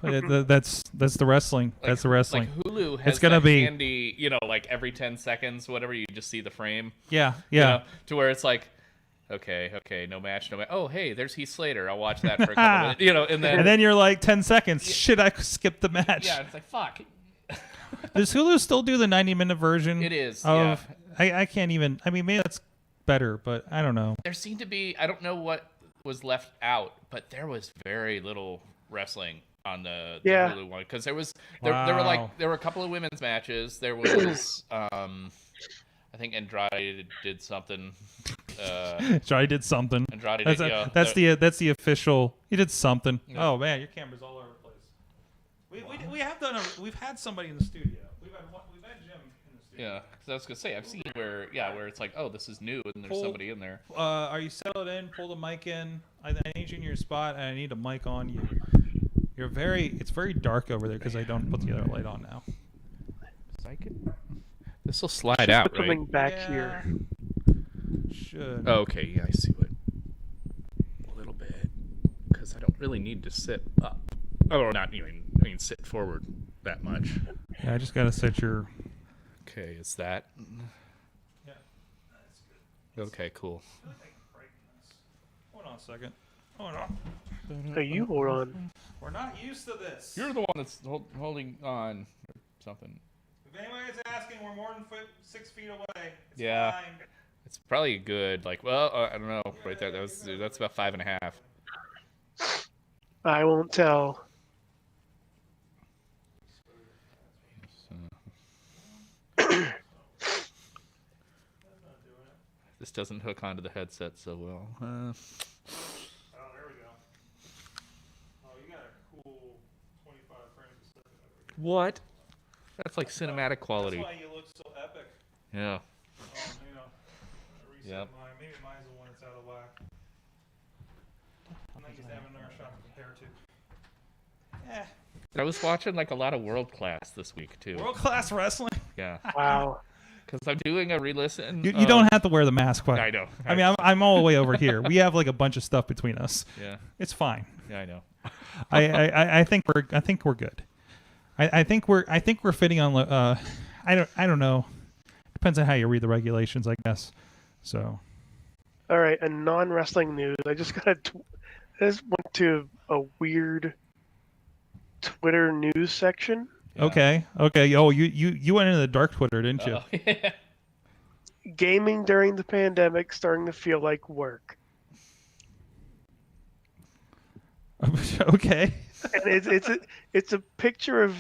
That's the wrestling. That's the wrestling. Like Hulu has handy, like every 10 seconds, whatever, you just see the frame. Yeah, yeah. To where it's like, okay, no match. Oh, hey, there's Heath Slater. I'll watch that for a couple minutes. And then you're like 10 seconds. Shit, I skipped the match. Yeah, it's like, fuck. Does Hulu still do the 90-minute version? It is. I can't even. I mean, maybe that's better, but I don't know. There seemed to be. I don't know what was left out, but there was very little wrestling on the Hulu one, because there were a couple of women's matches. There was I think Andrade did something. Andrade did something. That's the official. He did something. Yeah. Oh man, your camera's all over the place. We've had somebody in the studio. We've had Jim in the studio. Yeah, because I was gonna say I've seen where it's like, oh, this is new, and there's somebody in there. Are you settled in? Pull the mic in. I need you in your spot, and I need a mic on you. It's very dark over there because I don't put the other light on now. This will slide out, right? Coming back here. Should. Oh, okay, yeah, I see what. A little bit, because I don't really need to sit up. Oh, not even. I mean, sit forward that much. Yeah, I just gotta set your. Okay, is that? Yeah, that's good. Okay, cool. I feel like I can brighten this. Hold on a second. Hold on. Are you hold on? We're not used to this. You're the one that's holding on or something. If anybody's asking, we're more than 6 feet away. It's fine. It's probably good. Like, I don't know. Right there, that's about 5.5. I won't tell. This doesn't hook onto the headset so well. Oh, there we go. Oh, you got a cool 25 frames a second. What? That's like cinematic quality. That's why you look so epic. Yeah. Reset mine. Maybe mine's the one that's out of whack. I think having another shot to compare to. Yeah. I was watching like a lot of World Class this week too. World Class Wrestling? Yeah. Wow. Because I'm doing a re-listen. You don't have to wear the mask. I know. I mean, I'm all the way over here. We have like a bunch of stuff between us. Yeah. It's fine. Yeah, I know. I think we're good. I think we're fitting on. I don't know. Depends on how you read the regulations, I guess. So. All right, a non-wrestling news. I just went to a weird Twitter news section. Yeah. Okay. Oh, you went into the dark Twitter, didn't you? Yeah. Gaming during the pandemic starting to feel like work. Okay. And it's a picture of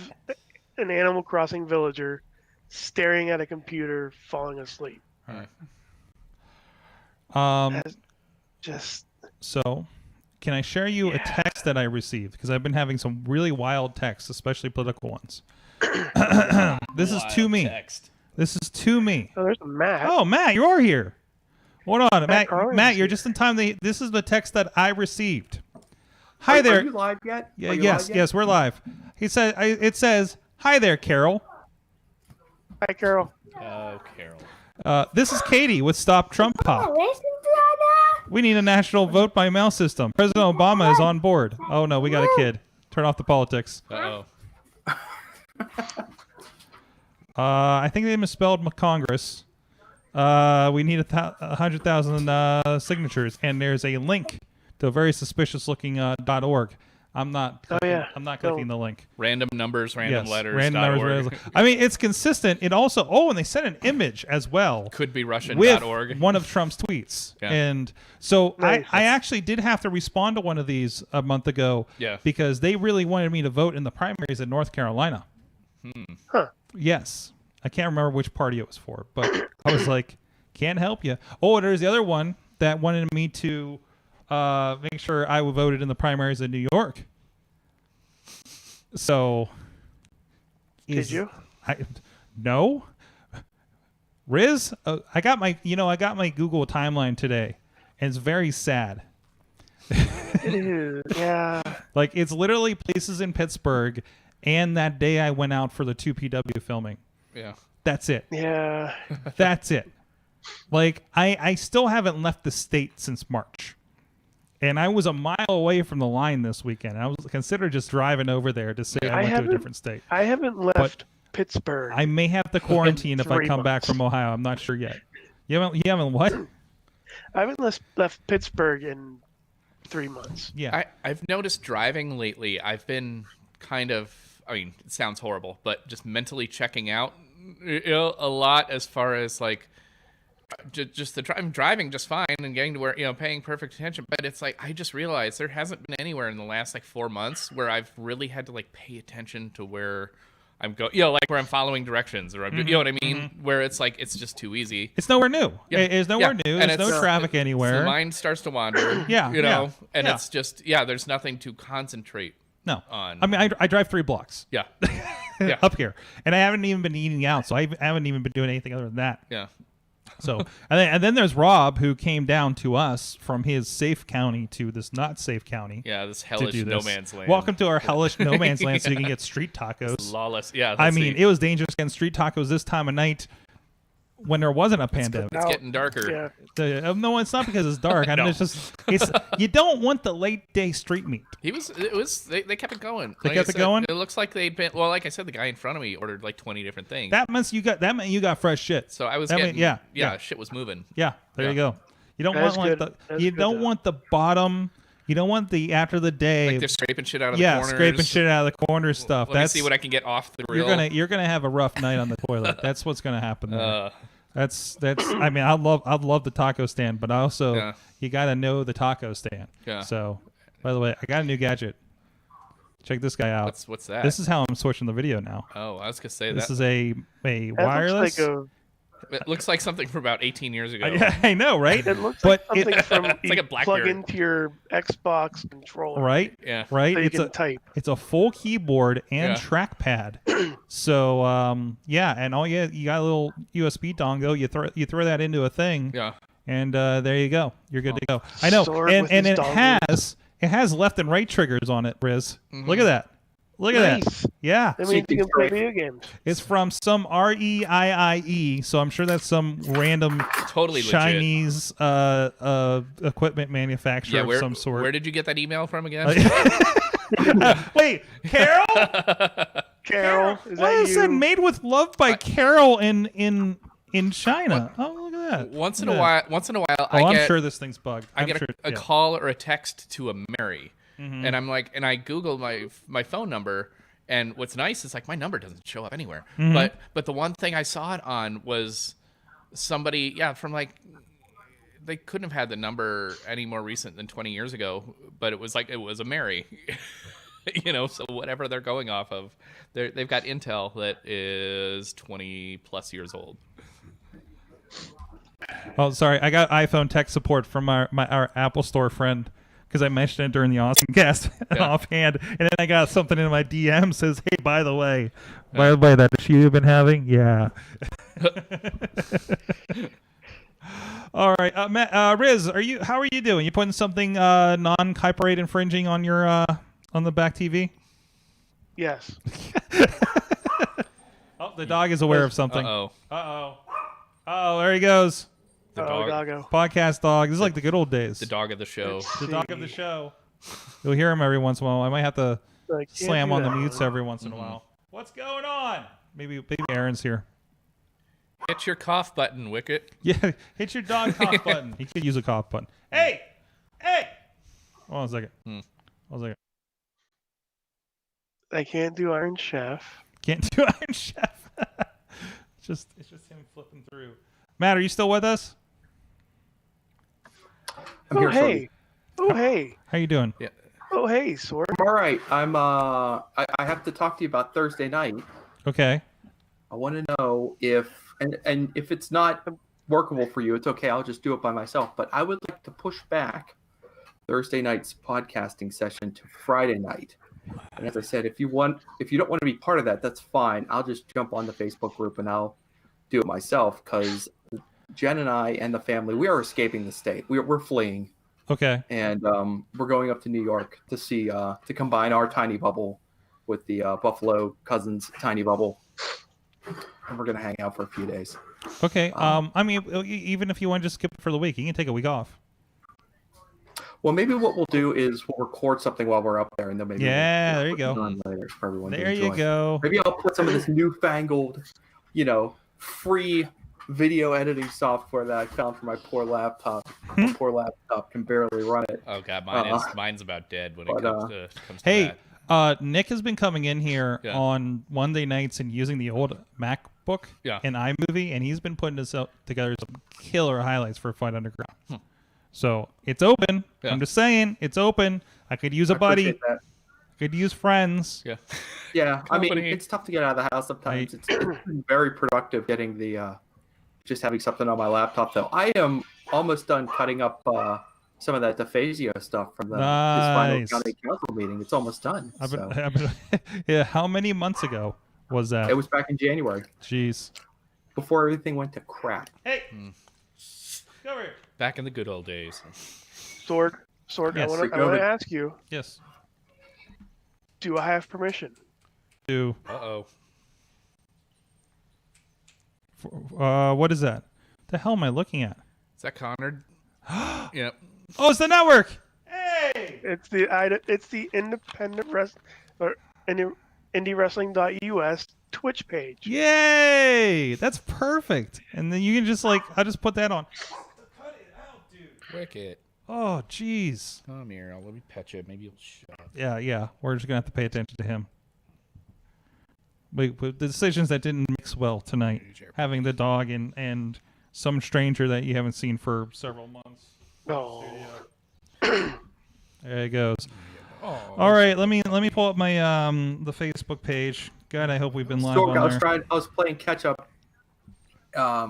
an Animal Crossing villager staring at a computer, falling asleep. All right. So, can I share you a text that I received? Because I've been having some really wild texts, especially political ones. This is to me. This is to me. Oh, there's Matt. Oh, Matt, you're here. Hold on, Matt, you're here. just in time. This is the text that I received. Hi there. Are you live yet? Yeah, yes, we're live. It says, "Hi there, Carol." Hi, Carol. Oh, Carol. This is Katie with Stop Trump Pop. We need a national vote by mail system. President Obama is on board. Oh no, we got a kid. Turn off the politics. Uh-oh. I think they misspelled Congress. We need 100,000 signatures, and there's a link to a very suspicious-looking .org. I'm not clicking the link. Random numbers, random letters. Random numbers. I mean, it's consistent. It also and they sent an image as well. Could be Russian with .org. One of Trump's tweets. Yeah. And so Nice. I actually did have to respond to one of these a month ago. Yeah. Because they really wanted me to vote in the primaries in North Carolina. Huh. Yes. I can't remember which party it was for, but I was like, can't help you. Oh, there's the other one that wanted me to make sure I voted in the primaries in New York. So, Did you? No. Rizz, I got my Google timeline today, and it's very sad. It is. Yeah. Like, it's literally places in Pittsburgh, and that day I went out for the 2PW filming. Yeah. That's it. Yeah. That's it. Like, I still haven't left the state since March. And I was a mile away from the line this weekend. I was considered just driving over there to say I went to a different state. I haven't left Pittsburgh. I may have to quarantine if I come back from Ohio. I'm not sure yet. You haven't what? I haven't left Pittsburgh in 3 months. Yeah. I've noticed driving lately, I've been kind of, I mean, it sounds horrible, but just mentally checking out a lot as far as like just I'm driving just fine and getting to where, paying perfect attention. But it's like, I just realized there hasn't been anywhere in the last like 4 months where I've really had to like pay attention to where I'm going, like where I'm following directions or you know what I mean? Where it's like, it's just too easy. It's nowhere new. Yeah. It's nowhere new. There's no traffic anywhere. So the mind starts to wander. And it's just, there's nothing to concentrate on. I mean, I drive 3 blocks. Yeah. Up here. And I haven't even been eating out. So I haven't even been doing anything other than that. Yeah. So, and then there's Rob, who came down to us from his safe county to this not safe county. Yeah, this hellish no man's land. Welcome to our hellish no man's land, so you can get street tacos. It's lawless. Yeah. I mean, it was dangerous getting street tacos this time of night when there wasn't a pandemic. It's getting darker. Yeah. No, it's not because it's dark. I mean, it's you don't want the late day street meat. They kept it going. They kept it going? It looks like they'd been, well, like I said, the guy in front of me ordered like 20 different things. That meant you got fresh shit. So I was shit was moving. Yeah, there you go. You don't want the bottom. You don't want the after the day. Like they're scraping shit out of the corners. Yeah, scraping shit out of the corners stuff. Let me see what I can get off the reel. You're gonna have a rough night on the toilet. That's what's gonna happen there. That's. I mean, I love the taco stand, but also you gotta know the taco stand. Yeah. So, by the way, I got a new gadget. Check this guy out. What's that? This is how I'm switching the video now. Oh, I was gonna say this is a wireless. It looks like something from about 18 years ago. I know, right? It looks like something from it's like a BlackBerry. Plug into your Xbox controller. Right? Yeah. Right? So you can type. It's a full keyboard and trackpad. So, and all you got a little USB dongle. You throw that into a thing. Yeah. And there you go. You're good to go. I know. And it has left and right triggers on it, Rizz. Mm-hmm. Look at that. Look at that. Yeah. That means you can play video games. It's from some REIIE, so I'm sure that's some random Chinese equipment manufacturer of some sort. Where did you get that email from again? Wait, Carol? Carol, is that you? It said made with love by Carol in China. Oh, look at that. Once in a while, I'm sure this thing's bugged. I get a call or a text to a Mary. Mm-hmm. And I'm like, and I Googled my phone number, and what's nice is like my number doesn't show up anywhere. Mm-hmm. But the one thing I saw it on was somebody, from like, they couldn't have had the number any more recent than 20 years ago, but it was a Mary, so whatever they're going off of, they've got Intel that is 20 plus years old. Oh, sorry, I got iPhone tech support from our Apple Store friend. Because I mentioned it during the Awesome Cast offhand, and then I got something in my DM says, "Hey, by the way, that issue you've been having, yeah." All right, Matt, Rizz, how are you doing? You putting something non-copyright infringing on your on the back TV? Yes. Oh, the dog is aware of something. Uh-oh. Oh, there he goes. The dog. Doggo. Podcast dog. This is like the good old days. The dog of the show. The dog of the show. You'll hear him every once in a while. I might have to slam on the mutes every once in a while. What's going on? Maybe Aaron's here. Hit your cough button, Wicket. Yeah, hit your dog cough button. He could use a cough button. Hey! Hold on a second. I can't do Iron Chef. Can't do Iron Chef. It's just him flipping through. Matt, are you still with us? Oh, hey. How you doing? Yeah. Oh, hey, Sword. I'm all right. I have to talk to you about Thursday night. Okay. I want to know if if it's not workable for you, it's okay. I'll just do it by myself. But I would like to push back Thursday night's podcasting session to Friday night. And as I said, if you don't want to be part of that, that's fine. I'll just jump on the Facebook group and I'll do it myself, because Jen and I and the family, we are escaping the state. We're fleeing. Okay. And we're going up to New York to see to combine our tiny bubble with the Buffalo Cousins tiny bubble, and we're gonna hang out for a few days. Okay. I mean, even if you want to just skip it for the week, you can take a week off. Well, maybe what we'll do is we'll record something while we're up there, and then maybe there you go. Later for everyone to There enjoy. you go. Maybe I'll put some of this newfangled, free video editing software that I found for my poor laptop. My poor laptop can barely run it. Oh god, mine's about dead when it comes to hey, that. Nick has been coming in here on Monday nights and using the old MacBook and iMovie, and he's been putting together some killer highlights for Fight Underground. So it's open. Yeah. I'm just saying, it's open. I could use a buddy. I could use friends. Yeah. Yeah. I mean, it's tough to get out of the house sometimes. It's very productive getting the just having something on my laptop, though. I am almost done cutting up some of that DeFazio stuff from this final county council meeting. It's almost done. Yeah. How many months ago was that? It was back in January. Jeez. Before everything went to crap. Hey. Come here. Back in the good old days. Sorg, yes, I want to ask you. Yes. Do I have permission? Uh-oh. What is that? The hell am I looking at? Is that Connor? Yep. Oh, it's the network. Hey! It's the independent or IndieWrestling.us Twitch page. Yay! That's perfect. And then you can just I'll just put that on. Cut it out, dude. Wicked. Oh, jeez. Come here, let me pet you. Maybe you'll shut up. Yeah. We're just gonna have to pay attention to him. But the decisions that didn't mix well tonight, having the dog and some stranger that you haven't seen for several months. Oh. There it goes. Oh. All right, let me pull up my the Facebook page. God, I hope we've been live on there. I was playing catch up. I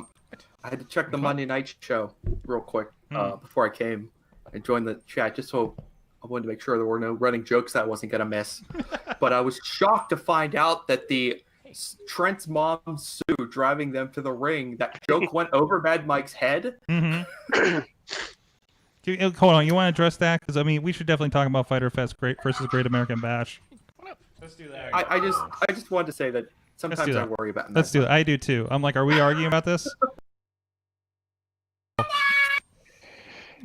had to check the Monday night show real quick before I came and joined the chat, just so I wanted to make sure there were no running jokes that I wasn't gonna miss. But I was shocked to find out that Trent's mom Sue driving them to the ring, that joke went over Mad Mike's head. Mm-hmm. Hold on, you want to address that? Because I mean, we should definitely talk about Fyter Fest versus Great American Bash. Let's do that. I just wanted to say that sometimes I worry about. Let's do it. I do too. I'm like, are we arguing about this?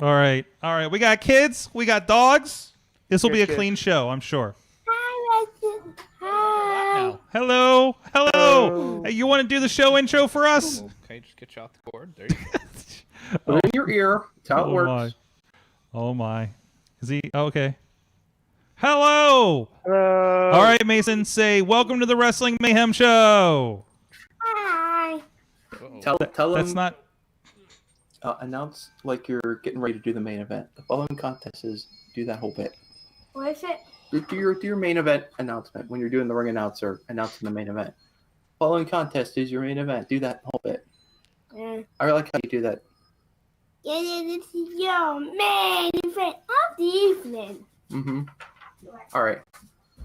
All right. We got kids. We got dogs. This will be a clean show, I'm sure. Hello. Hey, you want to do the show intro for us? Okay, just get you off the cord. There you go. Put it in your ear. That's how it works. Oh my. Is he okay? Hello. All right, Mason. Say welcome to the Wrestling Mayhem Show. Hi. Tell them. That's not. Announce like you're getting ready to do the main event. The following contest is do that whole bit. What is it? Do your main event announcement when you're doing the ring announcer announcing the main event. Following contest is your main event. Do that whole bit. Yeah. I like how you do that. This is your main event of the evening. Mm-hmm. All right.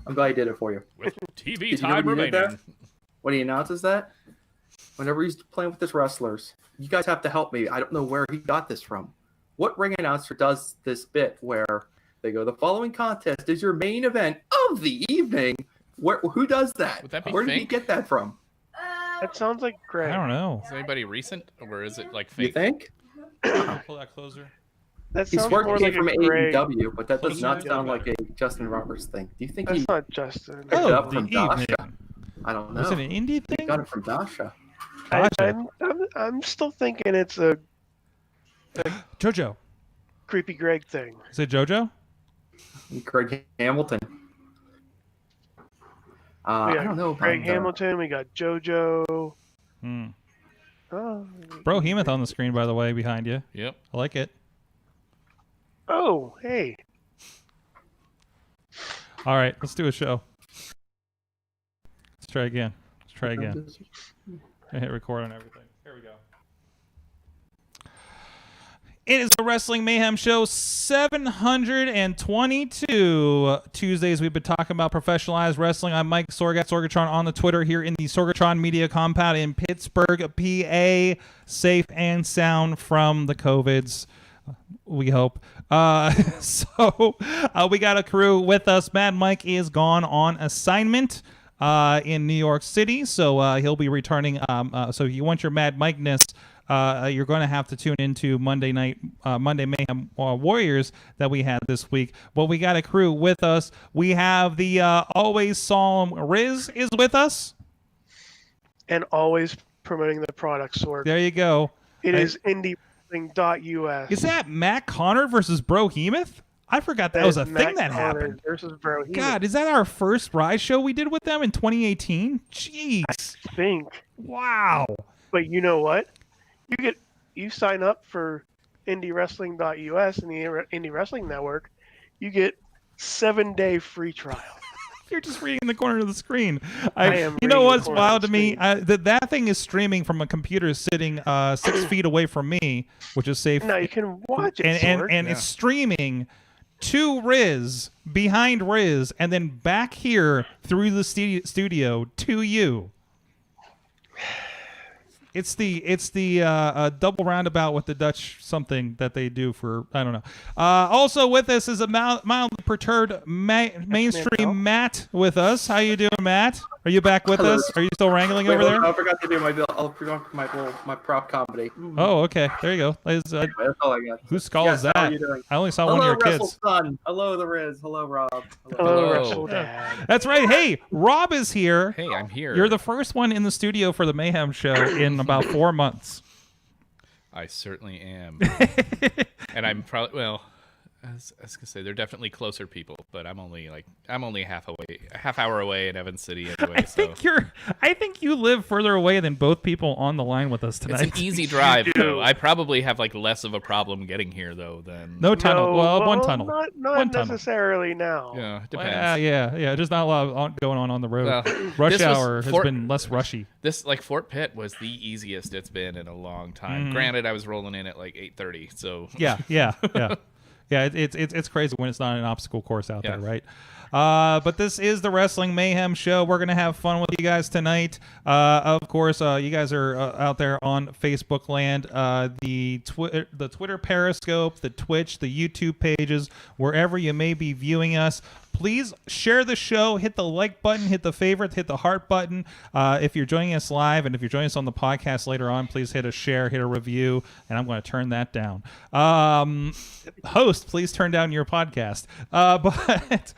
I'm glad I did it for you. With TV time remaining. When he announces that, whenever he's playing with his wrestlers, you guys have to help me. I don't know where he got this from. What ring announcer does this bit where they go, the following contest is your main event of the evening? Who does that? Would that be Where fake? did he get that from? That sounds like Greg. I don't know. Is anybody recent, or is it like fake? You think? Pull that closer. That He's sounds more working like from a Greg. AEW, but that does not sound like a Justin Roberts thing. Do you think That's he not Justin. picked it up from Dasha? I don't know. Is it an indie thing? He got it from Dasha. I'm still thinking it's a JoJo. creepy Greg thing. Is it JoJo? Craig Hamilton. I don't know about Greg Hamilton. We got JoJo. Oh. Bro Hemoth on the screen, by the way, behind you. Yep. I like it. Oh, hey. All right, let's do a show. Let's try again. I hit record on everything. Here we go. It is the Wrestling Mayhem Show 722. Tuesdays, we've been talking about professionalized wrestling. I'm Mike Sorgatron on the Twitter here in the Sorgatron Media Compound in Pittsburgh, PA. Safe and sound from the COVIDs, we hope. So we got a crew with us. Mad Mike is gone on assignment in New York City, so he'll be returning. So if you want your Mad Mike-ness, you're going to have to tune into Monday Mayhem Warriors that we had this week. But we got a crew with us. We have the always solemn Rizz is with us. And always promoting the product sort. There you go. It is indiewrestling.us. Is that Matt Connor versus Brohemoth? I forgot that was a thing that happened. Versus Brohemoth. God, is that our first Rise show we did with them in 2018? Jeez. I think. Wow. But you know what? You sign up for indiewrestling.us and the Indie Wrestling Network, you get 7-day free trial. You're just reading the corner of the screen. You know what's wild to me? That thing is streaming from a computer sitting 6 feet away from me, which is safe. No, you can watch it. And it's streaming to Rizz, behind Rizz, and then back here through the studio to you. It's the double roundabout with the Dutch something that they do for, I don't know. Also with us is a mildly perturbed mainstream Matt with us. How you doing, Matt? Are you back with us? Are you still wrangling over there? I forgot to do my prop comedy. Oh, okay. There you go. That's all I got. Whose skull is that? How are you doing? I only saw one of your kids. Son. Hello, the Rizz. Hello, Rob. Hello, Wrestle Dad. That's right. Hey, Rob is here. Hey, I'm here. You're the first one in the studio for the Mayhem show in about 4 months. I certainly am. And I'm probably, well, I was gonna say they're definitely closer people, but I'm only a half hour away in Evans City anyway. I think you live further away than both people on the line with us tonight. It's an easy drive, though. I probably have less of a problem getting here though than no tunnel. One tunnel. Not one necessarily now. Yeah, it depends. Yeah. There's not a lot going on the road. Well, Rush hour has been less rushy. This Fort Pitt was the easiest it's been in a long time. Granted, I was rolling in at 8:30, so yeah. Yeah, it's crazy when it's not an obstacle course out there, right? But this is the Wrestling Mayhem show. We're going to have fun with you guys tonight. Of course, you guys are out there on Facebook land, the Twitter Periscope, the Twitch, the YouTube pages, wherever you may be viewing us. Please share the show, hit the like button, hit the favorite, hit the heart button. If you're joining us live and if you're joining us on the podcast later on, please hit a share, hit a review, and I'm going to turn that down. Host, please turn down your podcast. But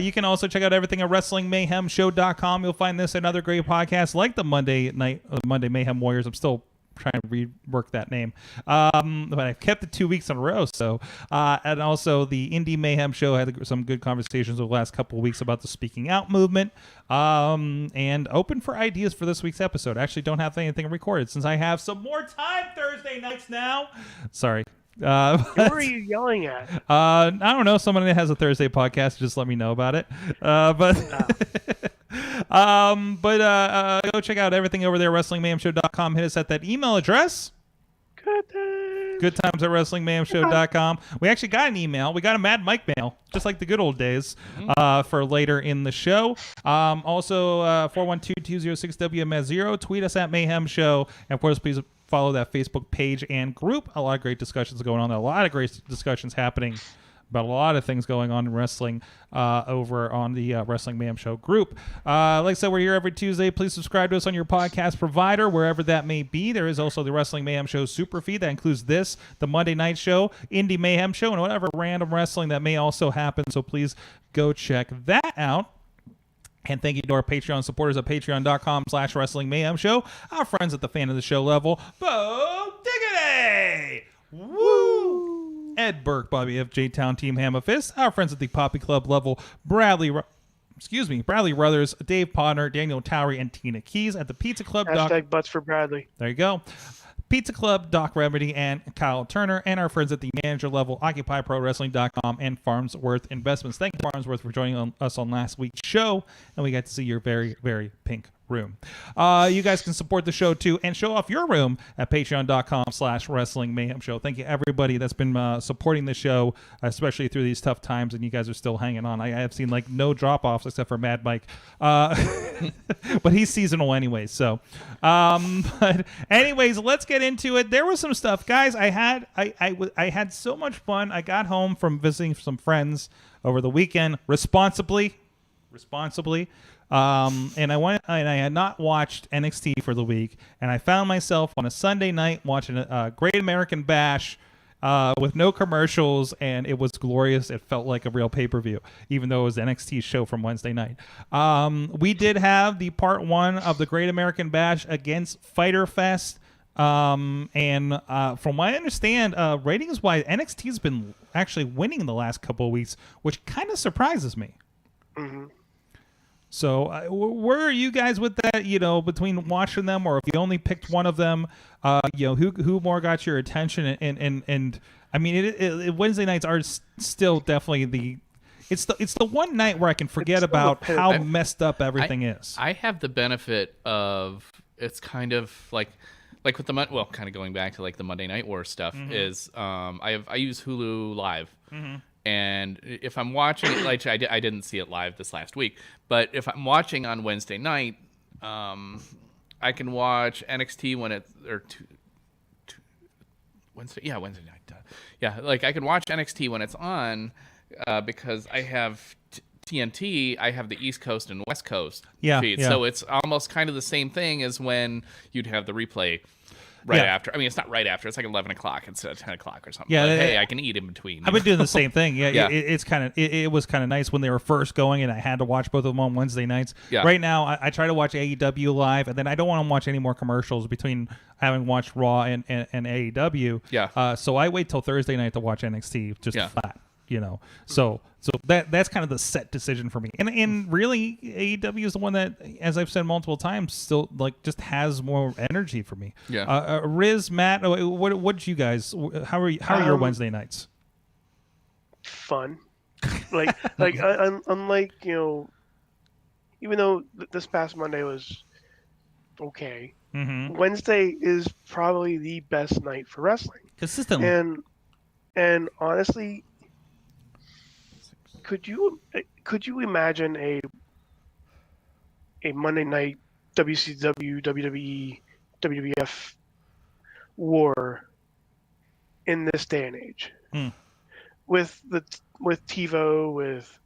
you can also check out everything at WrestlingMayhemShow.com. You'll find this and other great podcasts like the Monday Mayhem Warriors. I'm still trying to rework that name, but I've kept it 2 weeks in a row. So, and also the Indie Mayhem Show had some good conversations over the last couple of weeks about the Speaking Out movement, and open for ideas for this week's episode. I actually don't have anything recorded since I have some more time Thursday nights now. Sorry. Who are you yelling at? I don't know. Someone that has a Thursday podcast, just let me know about it. Go check out everything over there, WrestlingMayhemShow.com. Hit us at that email address. Good times at WrestlingMayhemShow.com. We actually got an email. We got a Mad Mike mail, just like the good old days, for later in the show. Also, 412-206-WMS0. Tweet us at Mayhem Show. And, of course, please follow that Facebook page and group. A lot of great discussions going on there. A lot of great discussions happening about a lot of things going on in wrestling over on the Wrestling Mayhem Show group. Like I said, we're here every Tuesday. Please subscribe to us on your podcast provider, wherever that may be. There is also the Wrestling Mayhem Show super feed that includes this, the Monday Night Show, Indie Mayhem Show, and whatever random wrestling that may also happen. So please go check that out. And thank you to our Patreon supporters at patreon.com/Wrestling Mayhem Show. Our friends at the fan of the show level, Bo Diggity! Woo! Ed Burke, Bobby F. J. Town, Team Hammer Fist. Our friends at the Poppy Club level, Bradley Brothers, Dave Podner, Daniel Towery, and Tina Keys. At the Pizza Club, Hashtag butts for Bradley. There you go. Pizza Club, Doc Remedy, and Kyle Turner, and our friends at the manager level, OccupyProWrestling.com and Farnsworth Investments. Thank you, Farnsworth, for joining us on last week's show, and we got to see your very, very pink room. You guys can support the show too and show off your room at patreon.com/Wrestling Mayhem Show. Thank you everybody that's been supporting the show, especially through these tough times, and you guys are still hanging on. I have seen no drop offs except for Mad Mike, but he's seasonal anyway. So, but anyways, let's get into it. There was some stuff, guys. I had so much fun. I got home from visiting some friends over the weekend responsibly. And I had not watched NXT for the week, and I found myself on a Sunday night watching a Great American Bash with no commercials, and it was glorious. It felt like a real pay-per-view, even though it was NXT's show from Wednesday night. We did have the part 1 of the Great American Bash against Fyter Fest. And from what I understand, ratings-wise, NXT's been actually winning the last couple of weeks, which kind of surprises me. Mm-hmm. So where are you guys with that, between watching them, or if you only picked one of them, who more got your attention? And I mean, Wednesday nights are still definitely it's the one night where I can forget about how messed up everything is. I have the benefit of, it's kind of like with the kind of going back to like the Monday Night War stuff, is I use Hulu Live. Mm-hmm. And if I'm watching it, like I didn't see it live this last week, but if I'm watching on Wednesday night, I can watch NXT when it's Wednesday night. Like I can watch NXT when it's on because I have TNT. I have the East Coast and West Coast feed, so it's almost kind of the same thing as when you'd have the replay. After. I mean, it's not right after. It's like 11 o'clock instead of 10 o'clock or something. Yeah, but, hey, I can eat in between. I've been doing the same thing. Yeah. It was kind of nice when they were first going, and I had to watch both of them on Wednesday nights. Yeah. Right now, I try to watch AEW live, and then I don't want to watch any more commercials between having watched Raw and AEW. Yeah. So I wait till Thursday night to watch NXT flat. So that's kind of the set decision for me. And really, AEW is the one that, as I've said multiple times, still like just has more energy for me. Yeah. Rizz, Matt, what did you guys? How are your Wednesday nights? Fun, unlike even though this past Monday was okay, Wednesday is probably the best night for wrestling consistently. And honestly, could you imagine a Monday night WCW, WWE, WWF war in this day and age? With TiVo, with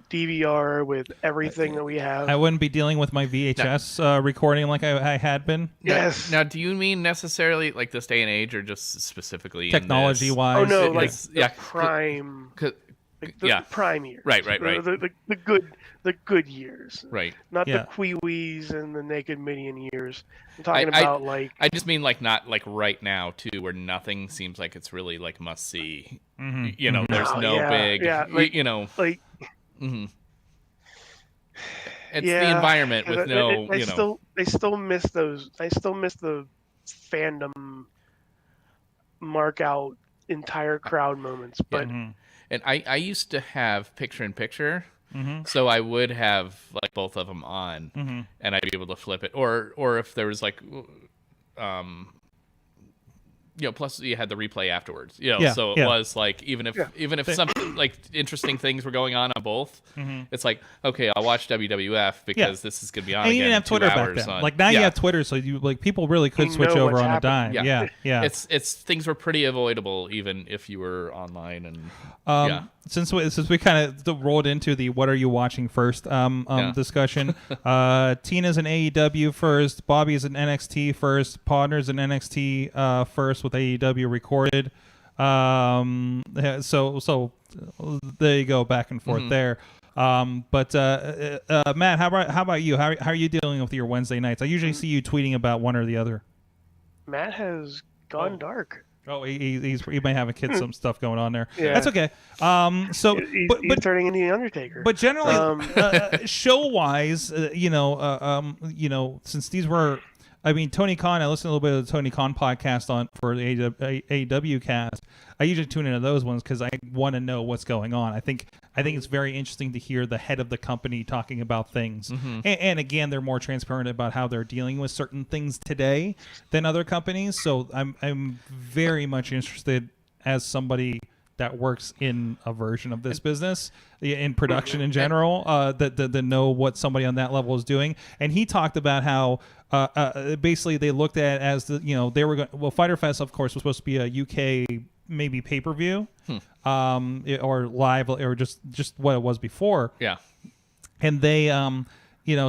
DVR, with everything that we have. I wouldn't be dealing with my VHS recording like I had been. Yes. Now, do you mean necessarily like this day and age, or just specifically technology-wise? Oh no, prime. The prime years, right. The good years, right? Not the Queewees and the Naked Minion years. I'm talking about I just mean like not like right now too, where nothing seems like it's really like must see. Mm-hmm. There's big, It's the environment with I still miss those. I still miss the fandom mark out entire crowd moments, but. Yeah. And I used to have picture-in-picture, so I would have like both of them on, and I'd be able to flip it. Or if there was like, plus you had the replay afterwards. So it was like even if something like interesting things were going on both, it's like, okay, I'll watch WWF because this is gonna be on. And you didn't have Twitter back then. Like now you have Twitter, so you people really could switch over on a dime. Yeah. It's things were pretty avoidable even if you were online and. Since we kind of rolled into the what are you watching first discussion, Tina's an AEW first, Bobby's an NXT first, Podner's an NXT first with AEW recorded. So there you go, back and forth there. But Matt, how about you? How are you dealing with your Wednesday nights? I usually see you tweeting about one or the other. Matt has gone dark. Oh, he may have some stuff going on there. Yeah. That's okay. He's turning into the Undertaker. But generally, show-wise, since these were, Tony Khan. I listened to a little bit of the Tony Khan podcast for the AEW cast. I usually tune into those ones because I want to know what's going on. I think it's very interesting to hear the head of the company talking about things. And again, they're more transparent about how they're dealing with certain things today than other companies. So I'm very much interested as somebody that works in a version of this business, in production in general, that know what somebody on that level is doing. And he talked about how basically they looked at it as they were going. Well, Fyter Fest, of course, was supposed to be a UK maybe pay-per-view, or live, or just what it was before. Yeah. And they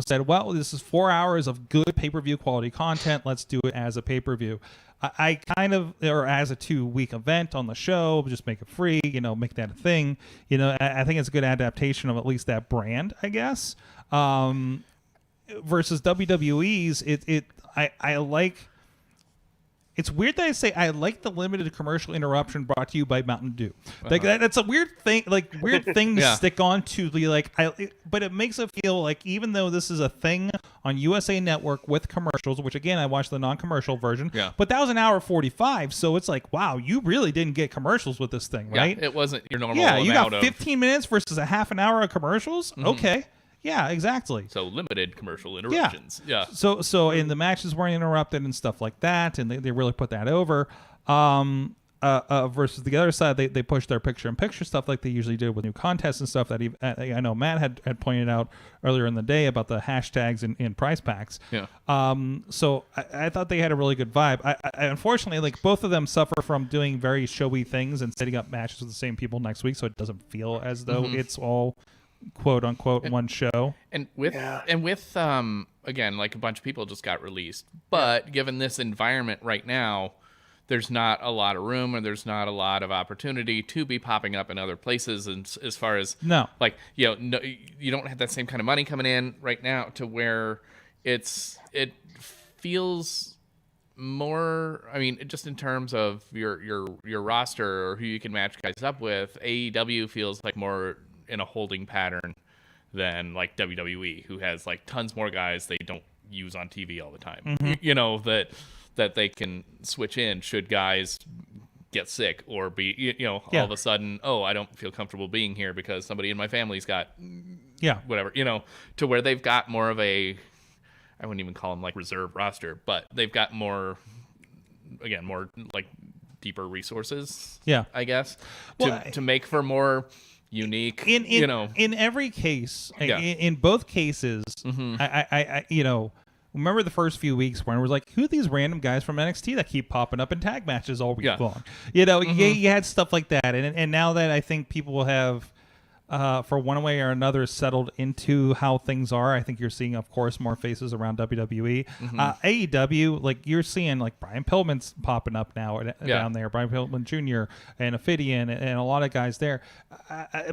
said, well, this is 4 hours of good pay-per-view quality content. Let's do it as a pay-per-view. I kind of, or as a 2-week event on the show, just make it free, make that a thing. I think it's a good adaptation of at least that brand, I guess. Versus WWE's, I like. It's weird that I say I like the limited commercial interruption brought to you by Mountain Dew. Like that's a weird thing, to stick on to be like. But it makes it feel like even though this is a thing on USA Network with commercials, which again I watched the non-commercial version. Yeah. But that was an hour 45, so it's like, wow, you really didn't get commercials with this thing, right? Yeah, it wasn't your normal. Yeah, you got 15 minutes versus a half an hour of commercials. Mm-hmm. Okay. Yeah, exactly. So limited commercial interruptions. Yeah. So and the matches weren't interrupted and stuff like that, and they really put that over. Versus the other side, they pushed their picture-in-picture stuff like they usually do with new contests and stuff that I know Matt had pointed out earlier in the day about the hashtags in prize packs. Yeah. So I thought they had a really good vibe. I unfortunately, like, both of them suffer from doing very showy things and setting up matches with the same people next week, so it doesn't feel as though it's all quote unquote one show. And with again, like, a bunch of people just got released, but given this environment right now, there's not a lot of room, or there's not a lot of opportunity to be popping up in other places. And as far as you don't have that same kind of money coming in right now to where it feels more. I mean, just in terms of your roster or who you can match guys up with, AEW feels like more in a holding pattern than like WWE, who has like tons more guys they don't use on TV all the time. Mm-hmm. That they can switch in should guys get sick or be, all of a sudden, I don't feel comfortable being here because somebody in my family's got whatever, to where they've got more of I wouldn't even call them like reserve roster, but they've got more like deeper resources, I guess, to make for more unique, in every case, in both cases. Mm-hmm. I remember the first few weeks when it was like, who are these random guys from NXT that keep popping up in tag matches all week long? Mm-hmm. You had stuff like that, and now that I think people will have, for one way or another, settled into how things are, I think you're seeing, of course, more faces around WWE. Mm-hmm. AEW, like, you're seeing like Brian Pillman's popping up now down there, Brian Pillman Jr. and Ophidian and a lot of guys there.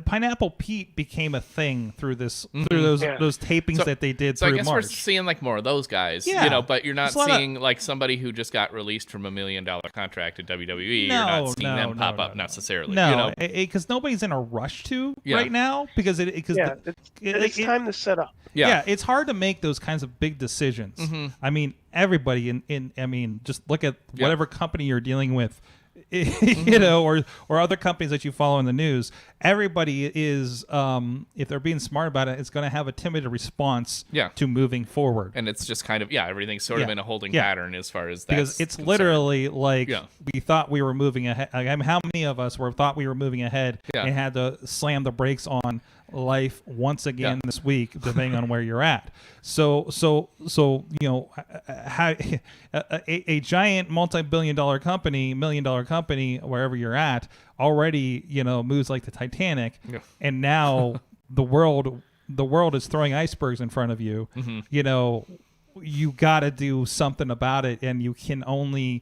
Pineapple Pete became a thing through this, through those tapings that they did through March. So I guess we're seeing like more of those guys, but you're not seeing like somebody who just got released from $1 million contract at WWE. You're not seeing them pop up necessarily. No, because nobody's in a rush to right now, because it's time to set up. Yeah, it's hard to make those kinds of big decisions. Mm-hmm. I mean, everybody just look at whatever company you're dealing with, or other companies that you follow in the news. Everybody is, if they're being smart about it, it's going to have a timid response to moving forward. And it's just kind of, everything's sort of in a holding pattern as far as that. Because it's concerned. Literally like we thought we were moving ahead. Like, how many of us thought we were moving ahead and had to slam the brakes on life once again this week, depending on where you're at. So a giant multi-billion-dollar company, $1 million company, wherever you're at, already moves like the Titanic, and now the world is throwing icebergs in front of you. Mm-hmm. You got to do something about it, and you can only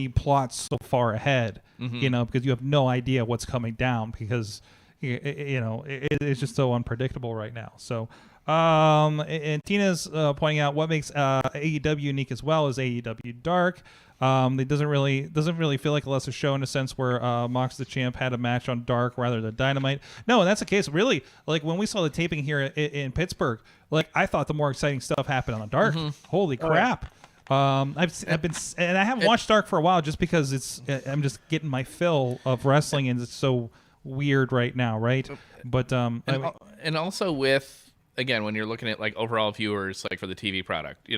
plot so far ahead. Mm-hmm. Because you have no idea what's coming down, because it's just so unpredictable right now. So, and Tina's pointing out what makes AEW unique as well is AEW Dark. It doesn't really feel like a lesser show in a sense where Mox the Champ had a match on Dark rather than Dynamite. No, and that's the case. Really, like when we saw the taping here in Pittsburgh, like I thought the more exciting stuff happened on Dark. Mm-hmm. Holy crap! I've been, and I haven't watched Dark for a while just because I'm just getting my fill of wrestling, and it's so weird right now, right? But and also with, again, when you're looking at like overall viewers, like for the TV product,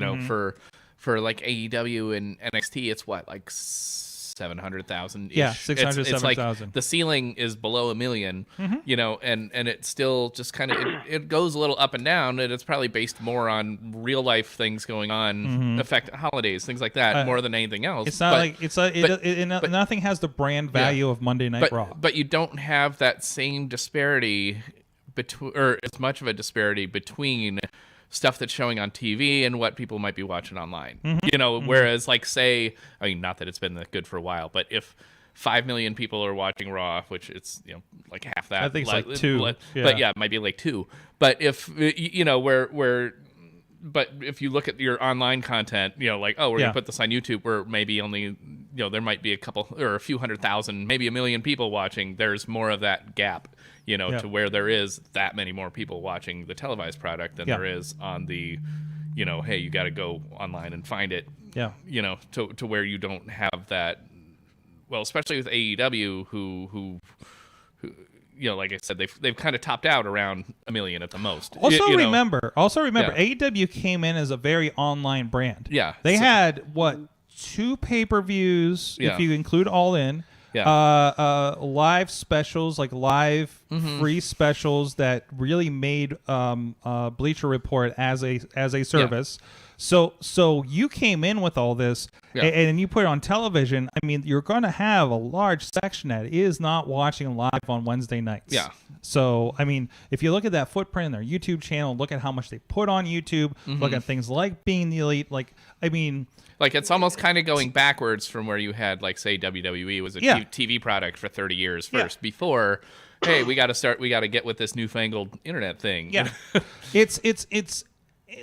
for like AEW and NXT, it's what, like 700,000 ish. 600,000. Like the ceiling is below 1 million. Mm-hmm. And it still just kind of it goes a little up and down, and it's probably based more on real life things going on, affect holidays, things like that, more than anything else. It's not nothing has the brand value of Monday Night Raw. But you don't have that same disparity between, or as much of a disparity between stuff that's showing on TV and what people might be watching online. Mm-hmm. Whereas like say, I mean, not that it's been that good for a while, but if 5 million people are watching Raw, which it's like half that. I think it's like 2. But yeah, it might be like 2. But if but if you look at your online content, like, oh, we're gonna put this on YouTube, where maybe only there might be a couple or a few 100,000, maybe 1 million people watching. There's more of that gap, to where there is that many more people watching the televised product than there is on the, hey, you got to go online and find it. Yeah. To where you don't have that. Well, especially with AEW, who like I said, they've kind of topped out around 1 million at the most. Also remember, AEW came in as a very online brand. Yeah, they had 2 pay-per-views if you include All In. Yeah. Live specials, like live free specials that really made Bleacher Report as a service. Yeah. So you came in with all this, and you put it on television. I mean, you're going to have a large section that is not watching live on Wednesday nights. Yeah. So, I mean, if you look at that footprint in their YouTube channel, look at how much they put on YouTube, look at things like Being the Elite, like it's almost kind of going backwards from where you had, like, say, WWE was a TV product for 30 years first before, hey, we got to get with this newfangled internet thing. Yeah.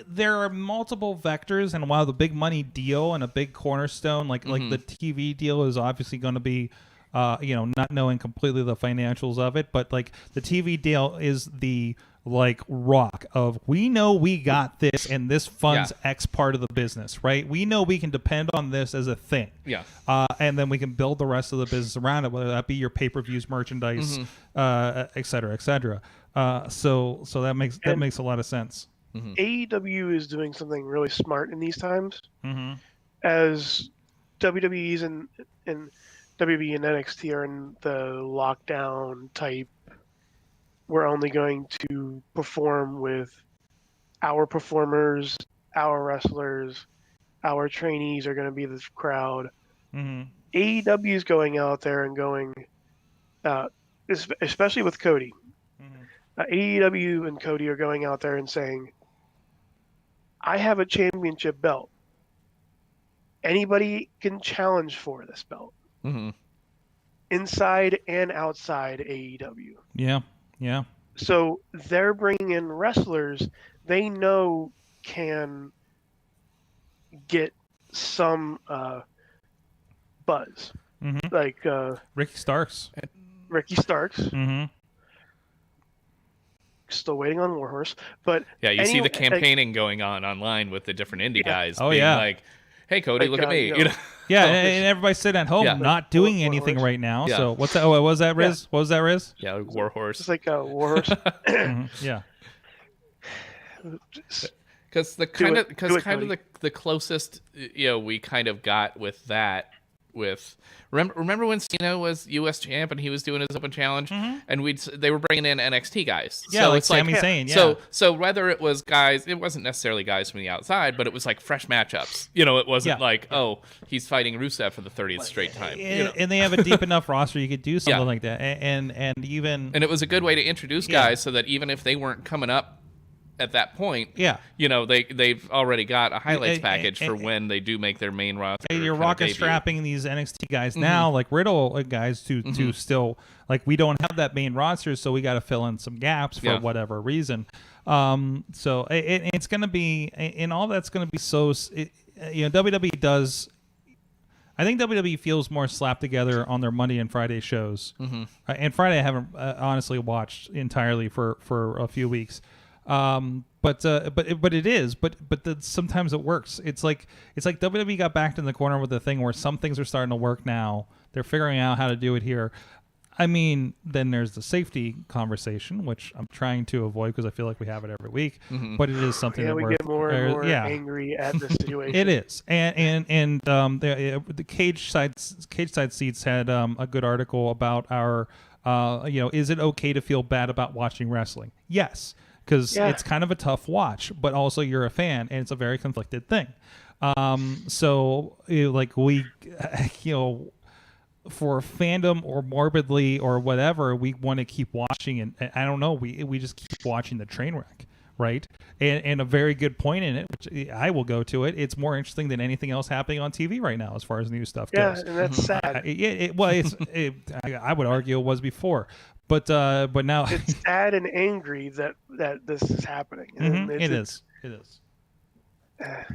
There are multiple vectors, and while the big money deal and a big cornerstone, like the TV deal is obviously going to be, not knowing completely the financials of it, but like the TV deal is the rock of, we know we got this and this funds X part of the business, right? We know we can depend on this as a thing. Yeah. And then we can build the rest of the business around it, whether that be your pay-per-views, merchandise, et cetera, et cetera. So that makes a lot of sense. AEW is doing something really smart in these times, as WWE's and WWE and NXT are in the lockdown type. We're only going to perform with our performers, our wrestlers, our trainees are going to be the crowd. AEW is going out there and going, especially with Cody. AEW and Cody are going out there and saying, I have a championship belt. Anybody can challenge for this belt. Inside and outside AEW. Yeah. So they're bringing in wrestlers they know can get some buzz. Like Ricky Starks. Still waiting on Warhorse, but you see the campaigning going on online with the different indie guys. Oh being like, hey Cody, look at me. And everybody's sitting at home not doing anything right now. Yeah. So what's that? Oh, what was that, Rizz? What was that, Rizz? Yeah, Warhorse. It's like a Warhorse. Yeah. Because the closest we kind of got with that. Remember when Cena was U.S. champ and he was doing his open challenge, and they were bringing in NXT guys. Yeah, so like Sami Zayn. Yeah. So whether it was guys, it wasn't necessarily guys from the outside, but it was like fresh matchups. It wasn't like, oh, he's fighting Rusev for the 30th straight time. And they have a deep enough roster you could do something like that, and it was a good way to introduce guys so that even if they weren't coming up at that point, they've already got a highlights package for when they do make their main roster. You're rocking strapping these NXT guys now, like Riddle guys, to still, like, we don't have that main roster, so we got to fill in some gaps for whatever reason. So it's going to be, and all that's going to be so. WWE does. I think WWE feels more slapped together on their Monday and Friday shows. And Friday I haven't honestly watched entirely for a few weeks. But it is, but sometimes it works. It's like WWE got backed in the corner with the thing where some things are starting to work now. They're figuring out how to do it here. I mean, then there's the safety conversation, which I'm trying to avoid because I feel like we have it every week. But it is something that we get more and more angry at the situation. It is, and the cage side seats had a good article about our, is it okay to feel bad about watching wrestling? Yes. Because it's kind of a tough watch, but also you're a fan, and it's a very conflicted thing. So, we, for fandom or morbidly or whatever, we want to keep watching, and I don't know, we just keep watching the train wreck, right? And a very good point in it, which I will go to it. It's more interesting than anything else happening on TV right now as far as new stuff goes. Yeah, and that's sad. I would argue it was before. But now it's sad and angry that this is happening. And it is.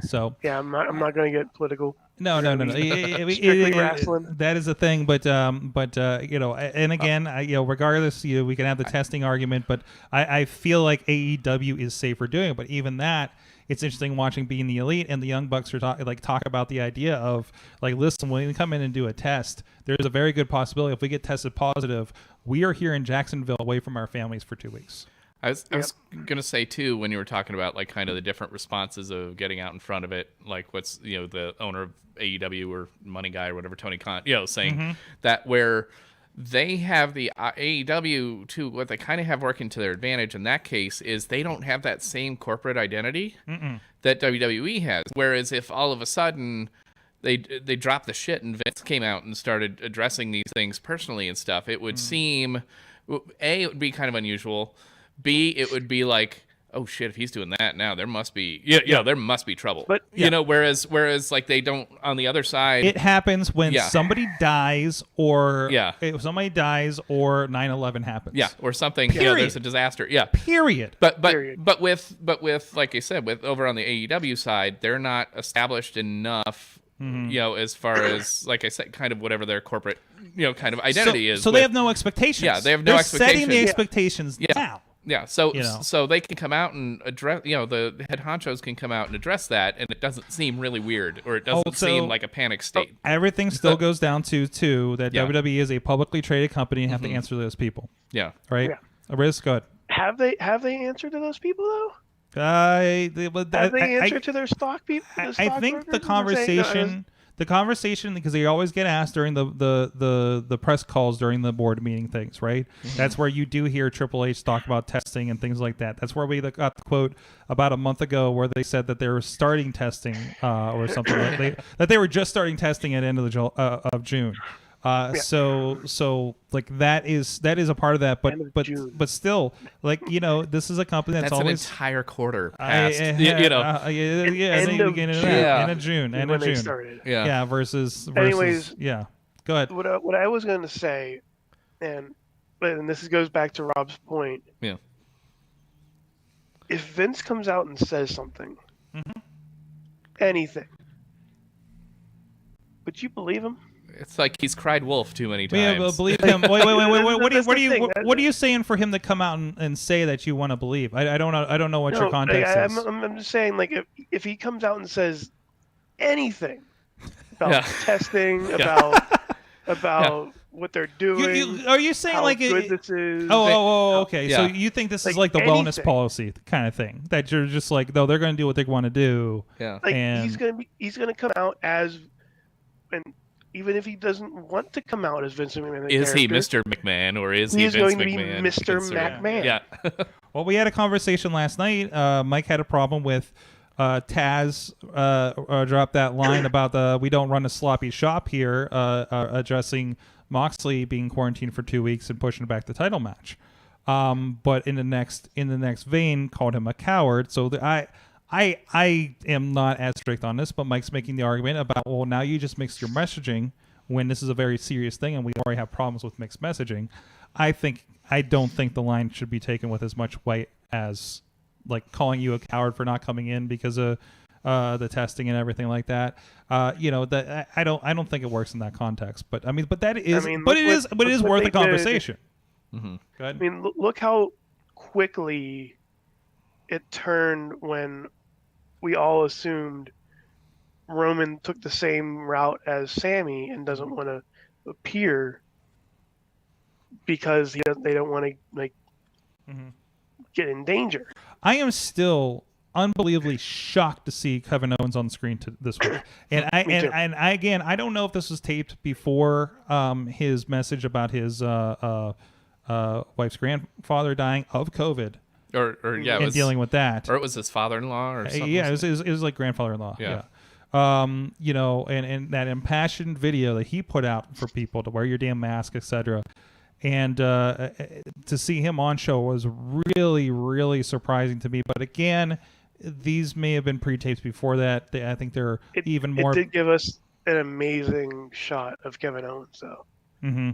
So yeah, I'm not going to get political. No. Strictly wrestling. That is a thing, but and again, regardless, we can have the testing argument, but I feel like AEW is safer doing it. But even that, it's interesting watching Being the Elite and the Young Bucks are talk about the idea of listen, when we come in and do a test, there's a very good possibility if we get tested positive, we are here in Jacksonville away from our families for 2 weeks. I was gonna say too, when you were talking about kind of the different responses of getting out in front of it, what's the owner of AEW or Money Guy or whatever, Tony Khan, saying that where they have the AEW too, what they kind of have working to their advantage in that case is they don't have that same corporate identity that WWE has. Whereas if all of a sudden they dropped the shit and Vince came out and started addressing these things personally and stuff, it would seem it would be kind of unusual. B, it would be like, oh shit, if he's doing that now, there must be there must be trouble. But whereas they don't on the other side. It happens when somebody dies or if somebody dies or 9/11 happens. Yeah, or something. There's a disaster. Yeah. Period. But with like I said, with over on the AEW side, they're not established enough. As far as like I said, kind of whatever their corporate kind of identity is. So they have no expectations. Yeah, they have no expectations. Setting the expectations now. Yeah, so so they can come out and address, the head honchos can come out and address that, and it doesn't seem really weird, or it doesn't seem like a panic state. Everything still goes down to that WWE is a publicly traded company and have to answer to those people. Yeah. Right? Yeah. Rizz, go ahead. Have they answered to those people, though? Have they answered to their stock people? I think the conversation... The conversation, because they always get asked during the press calls during the board meeting things, right? That's where you do hear Triple H talk about testing and things like that. That's where we got the quote about a month ago where they said that they were starting testing or something that they were just starting testing at the end of June. So that is a part of that, but still, this is a company that's always an entire quarter past, end of June, versus anyways, go ahead. What I was going to say, and this goes back to Rob's point. Yeah. If Vince comes out and says something, anything, would you believe him? It's like he's cried wolf too many times. Yeah, believe him. Wait. What are you saying for him to come out and say that you want to believe? I don't know what your context is. I'm just saying, if he comes out and says anything about testing, about what they're doing, are you saying how good this is? Okay. So you think this is like the wellness policy kind of thing that you're just like, no, they're going to do what they want to do. Yeah. He's gonna come out as and. Even if he doesn't want to come out as Vince McMahon, is he Mr. McMahon or is he Vince going to McMahon? be Mr. McMahon? Yeah. Well, we had a conversation last night. Mike had a problem with Taz dropped that line about we don't run a sloppy shop here, addressing Moxley being quarantined for 2 weeks and pushing back the title match. But in the next vein, called him a coward. So I am not as strict on this, but Mike's making the argument about, well, now you just mixed your messaging when this is a very serious thing and we already have problems with mixed messaging. I don't think the line should be taken with as much weight as calling you a coward for not coming in because of the testing and everything like that. I don't think it works in that context. But it is worth a conversation. Mm-hmm. Go ahead. I mean, look how quickly it turned when we all assumed Roman took the same route as Sammy and doesn't want to appear because they don't want to get in danger. I am still unbelievably shocked to see Kevin Owens on screen this week, and I don't know if this was taped before his message about his wife's grandfather dying of COVID. And dealing with that, or it was his father-in-law, or something. Yeah, it was like grandfather-in-law. Yeah. And that impassioned video that he put out for people to wear your damn mask, etc. And to see him on show was really, really surprising to me. But again, these may have been pre-tapes before that. I think they're even more. It did give us an amazing shot of Kevin Owens, though. Mm-hmm.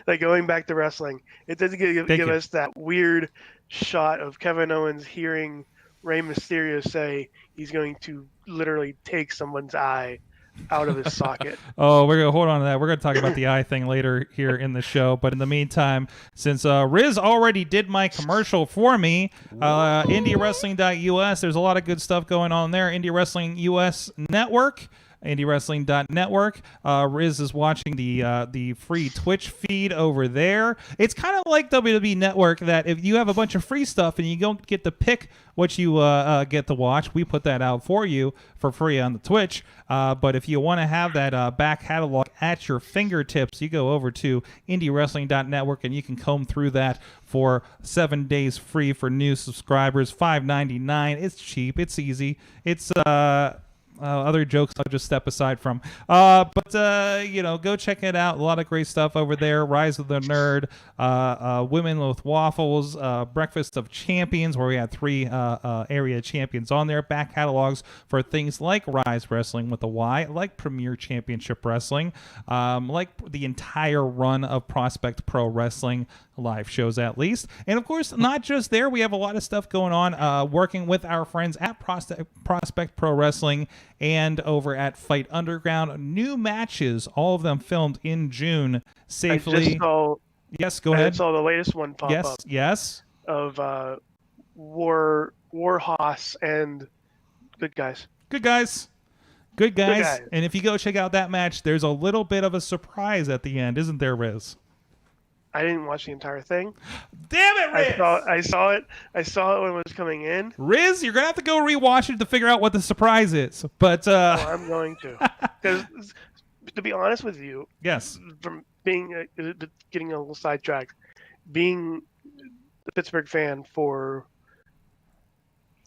Like, going back to wrestling, it did give us that weird shot of Kevin Owens hearing Rey Mysterio say he's going to literally take someone's eye out of his socket. Oh, we're gonna hold on to that. We're gonna talk about the eye thing later here in the show. But in the meantime, since Rizz already did my commercial for me, IndieWrestling.us, there's a lot of good stuff going on there. Indie Wrestling US Network. IndieWrestling.network. Rizz is watching the free Twitch feed over there. It's kind of like WWE Network, that if you have a bunch of free stuff and you don't get to pick what you get to watch, we put that out for you for free on the Twitch. But if you want to have that back catalog at your fingertips, you go over to IndieWrestling.network and you can comb through that for 7 days free for new subscribers. $5.99. It's cheap. It's easy. It's other jokes I'll just step aside from. But go check it out. A lot of great stuff over there. Rise of the Nerd, Women with Waffles, Breakfast of Champions, where we had 3 area champions on there. Back catalogs for things like Rise Wrestling with a Y, like Premier Championship Wrestling, like the entire run of Prospect Pro Wrestling, live shows at least. And of course, not just there, we have a lot of stuff going on working with our friends at Prospect Pro Wrestling and over at Fight Underground. New matches, all of them filmed in June safely. Yes, go ahead. I saw the latest one pop up. Yes. Of Warhorse and Good Guys. Good Guys. And if you go check out that match, there's a little bit of a surprise at the end, isn't there, Rizz? I didn't watch the entire thing. Damn it, Rizz! I saw it when it was coming in. Rizz, you're gonna have to go rewatch it to figure out what the surprise is. But I'm going to, because to be honest with you, yes, from being getting a little sidetracked, being a Pittsburgh fan for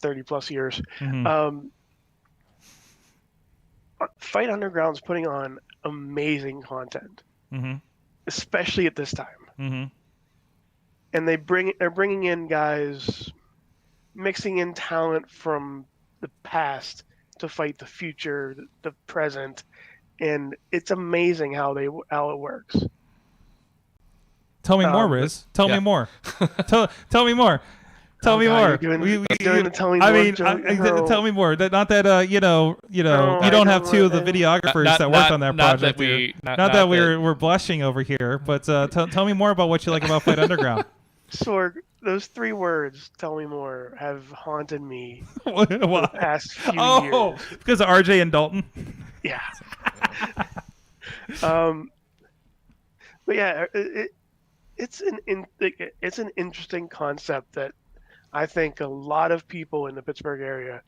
30+ years, Fight Underground's putting on amazing content, especially at this time. And they're bringing in guys, mixing in talent from the past to fight the future, the present, and it's amazing how it works. Tell me more, Rizz. Tell me more. Tell me more. Tell me more. Tell me more. Tell me more. Not that you don't have 2 of the videographers that worked on that project. Not that we're blushing over here, but tell me more about what you like about Fight Underground. Sorg, those 3 words, tell me more, have haunted me for the past few years. Because of RJ and Dalton? Yeah. But yeah, it's an interesting concept that I think a lot of people in the Pittsburgh area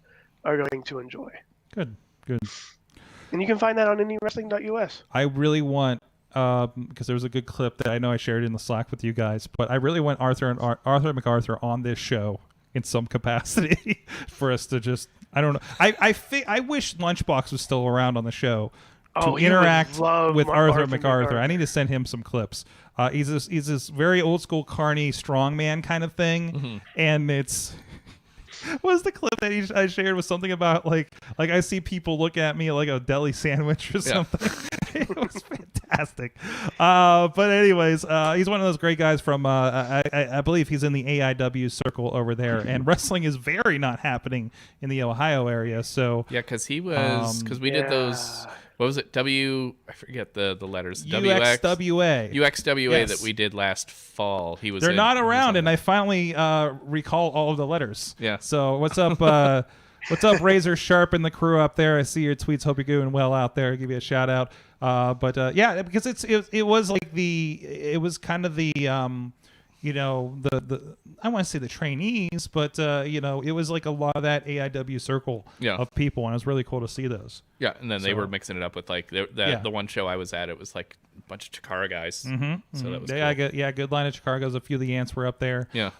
are going to enjoy. Good. And you can find that on IndieWrestling.us. I really want, because there was a good clip that I know I shared in the Slack with you guys, but I really want Arthur MacArthur on this show in some capacity for us to just, I don't know. I wish Lunchbox was still around on the show to interact with Arthur MacArthur. I need to send him some clips. He's this very old school carny strongman kind of thing, and it's what was the clip that I shared was something about like I see people look at me like a deli sandwich or something. It was fantastic. But anyways, he's one of those great guys from I believe he's in the AIW circle over there, and wrestling is very not happening in the Ohio area. So yeah, because we did those. What was it? I forget the letters. UXWA that we did last fall. They're not around, and I finally recall all of the letters. Yeah. So what's up? What's up, Razor Sharp and the crew up there? I see your tweets. Hope you're doing well out there. I'll give you a shout out. Yeah, because it was like it was kind of the the I want to say the trainees, but it was like a lot of that AIW circle of people, and it was really cool to see those. Yeah, and then they were mixing it up with like the one show I was at. It was like a bunch of Chikara guys. So that was cool. Good line of Chikaras. A few of the Ants were up there. Yeah.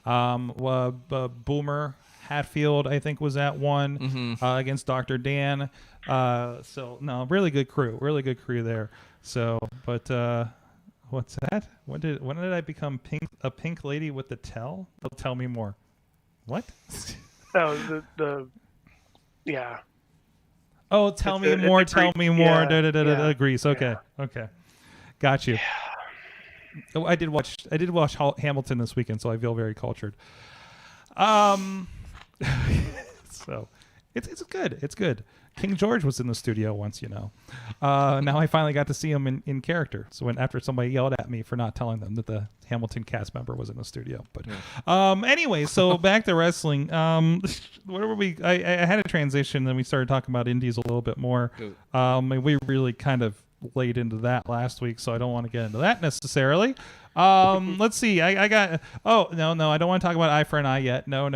Boomer Hatfield, I think, was at one against Dr. Dan. So no, really good crew there. So, but. What's that? When did I become a pink lady with the tell? Tell me more. What? Oh, yeah. Oh, tell me more. Tell me more. Agrees. Okay. Yeah. Okay. Got you. Yeah. Oh, I did watch Hamilton this weekend, so I feel very cultured. So it's good. It's good. King George was in the studio once, Now I finally got to see him in character. So after somebody yelled at me for not telling them that the Hamilton cast member was in the studio. But anyway, so back to wrestling. Where were we? I had a transition, then we started talking about indies a little bit more. We really kind of laid into that last week, so I don't want to get into that necessarily. Let's see. I got. Oh no, I don't want to talk about Eye for an Eye yet. No.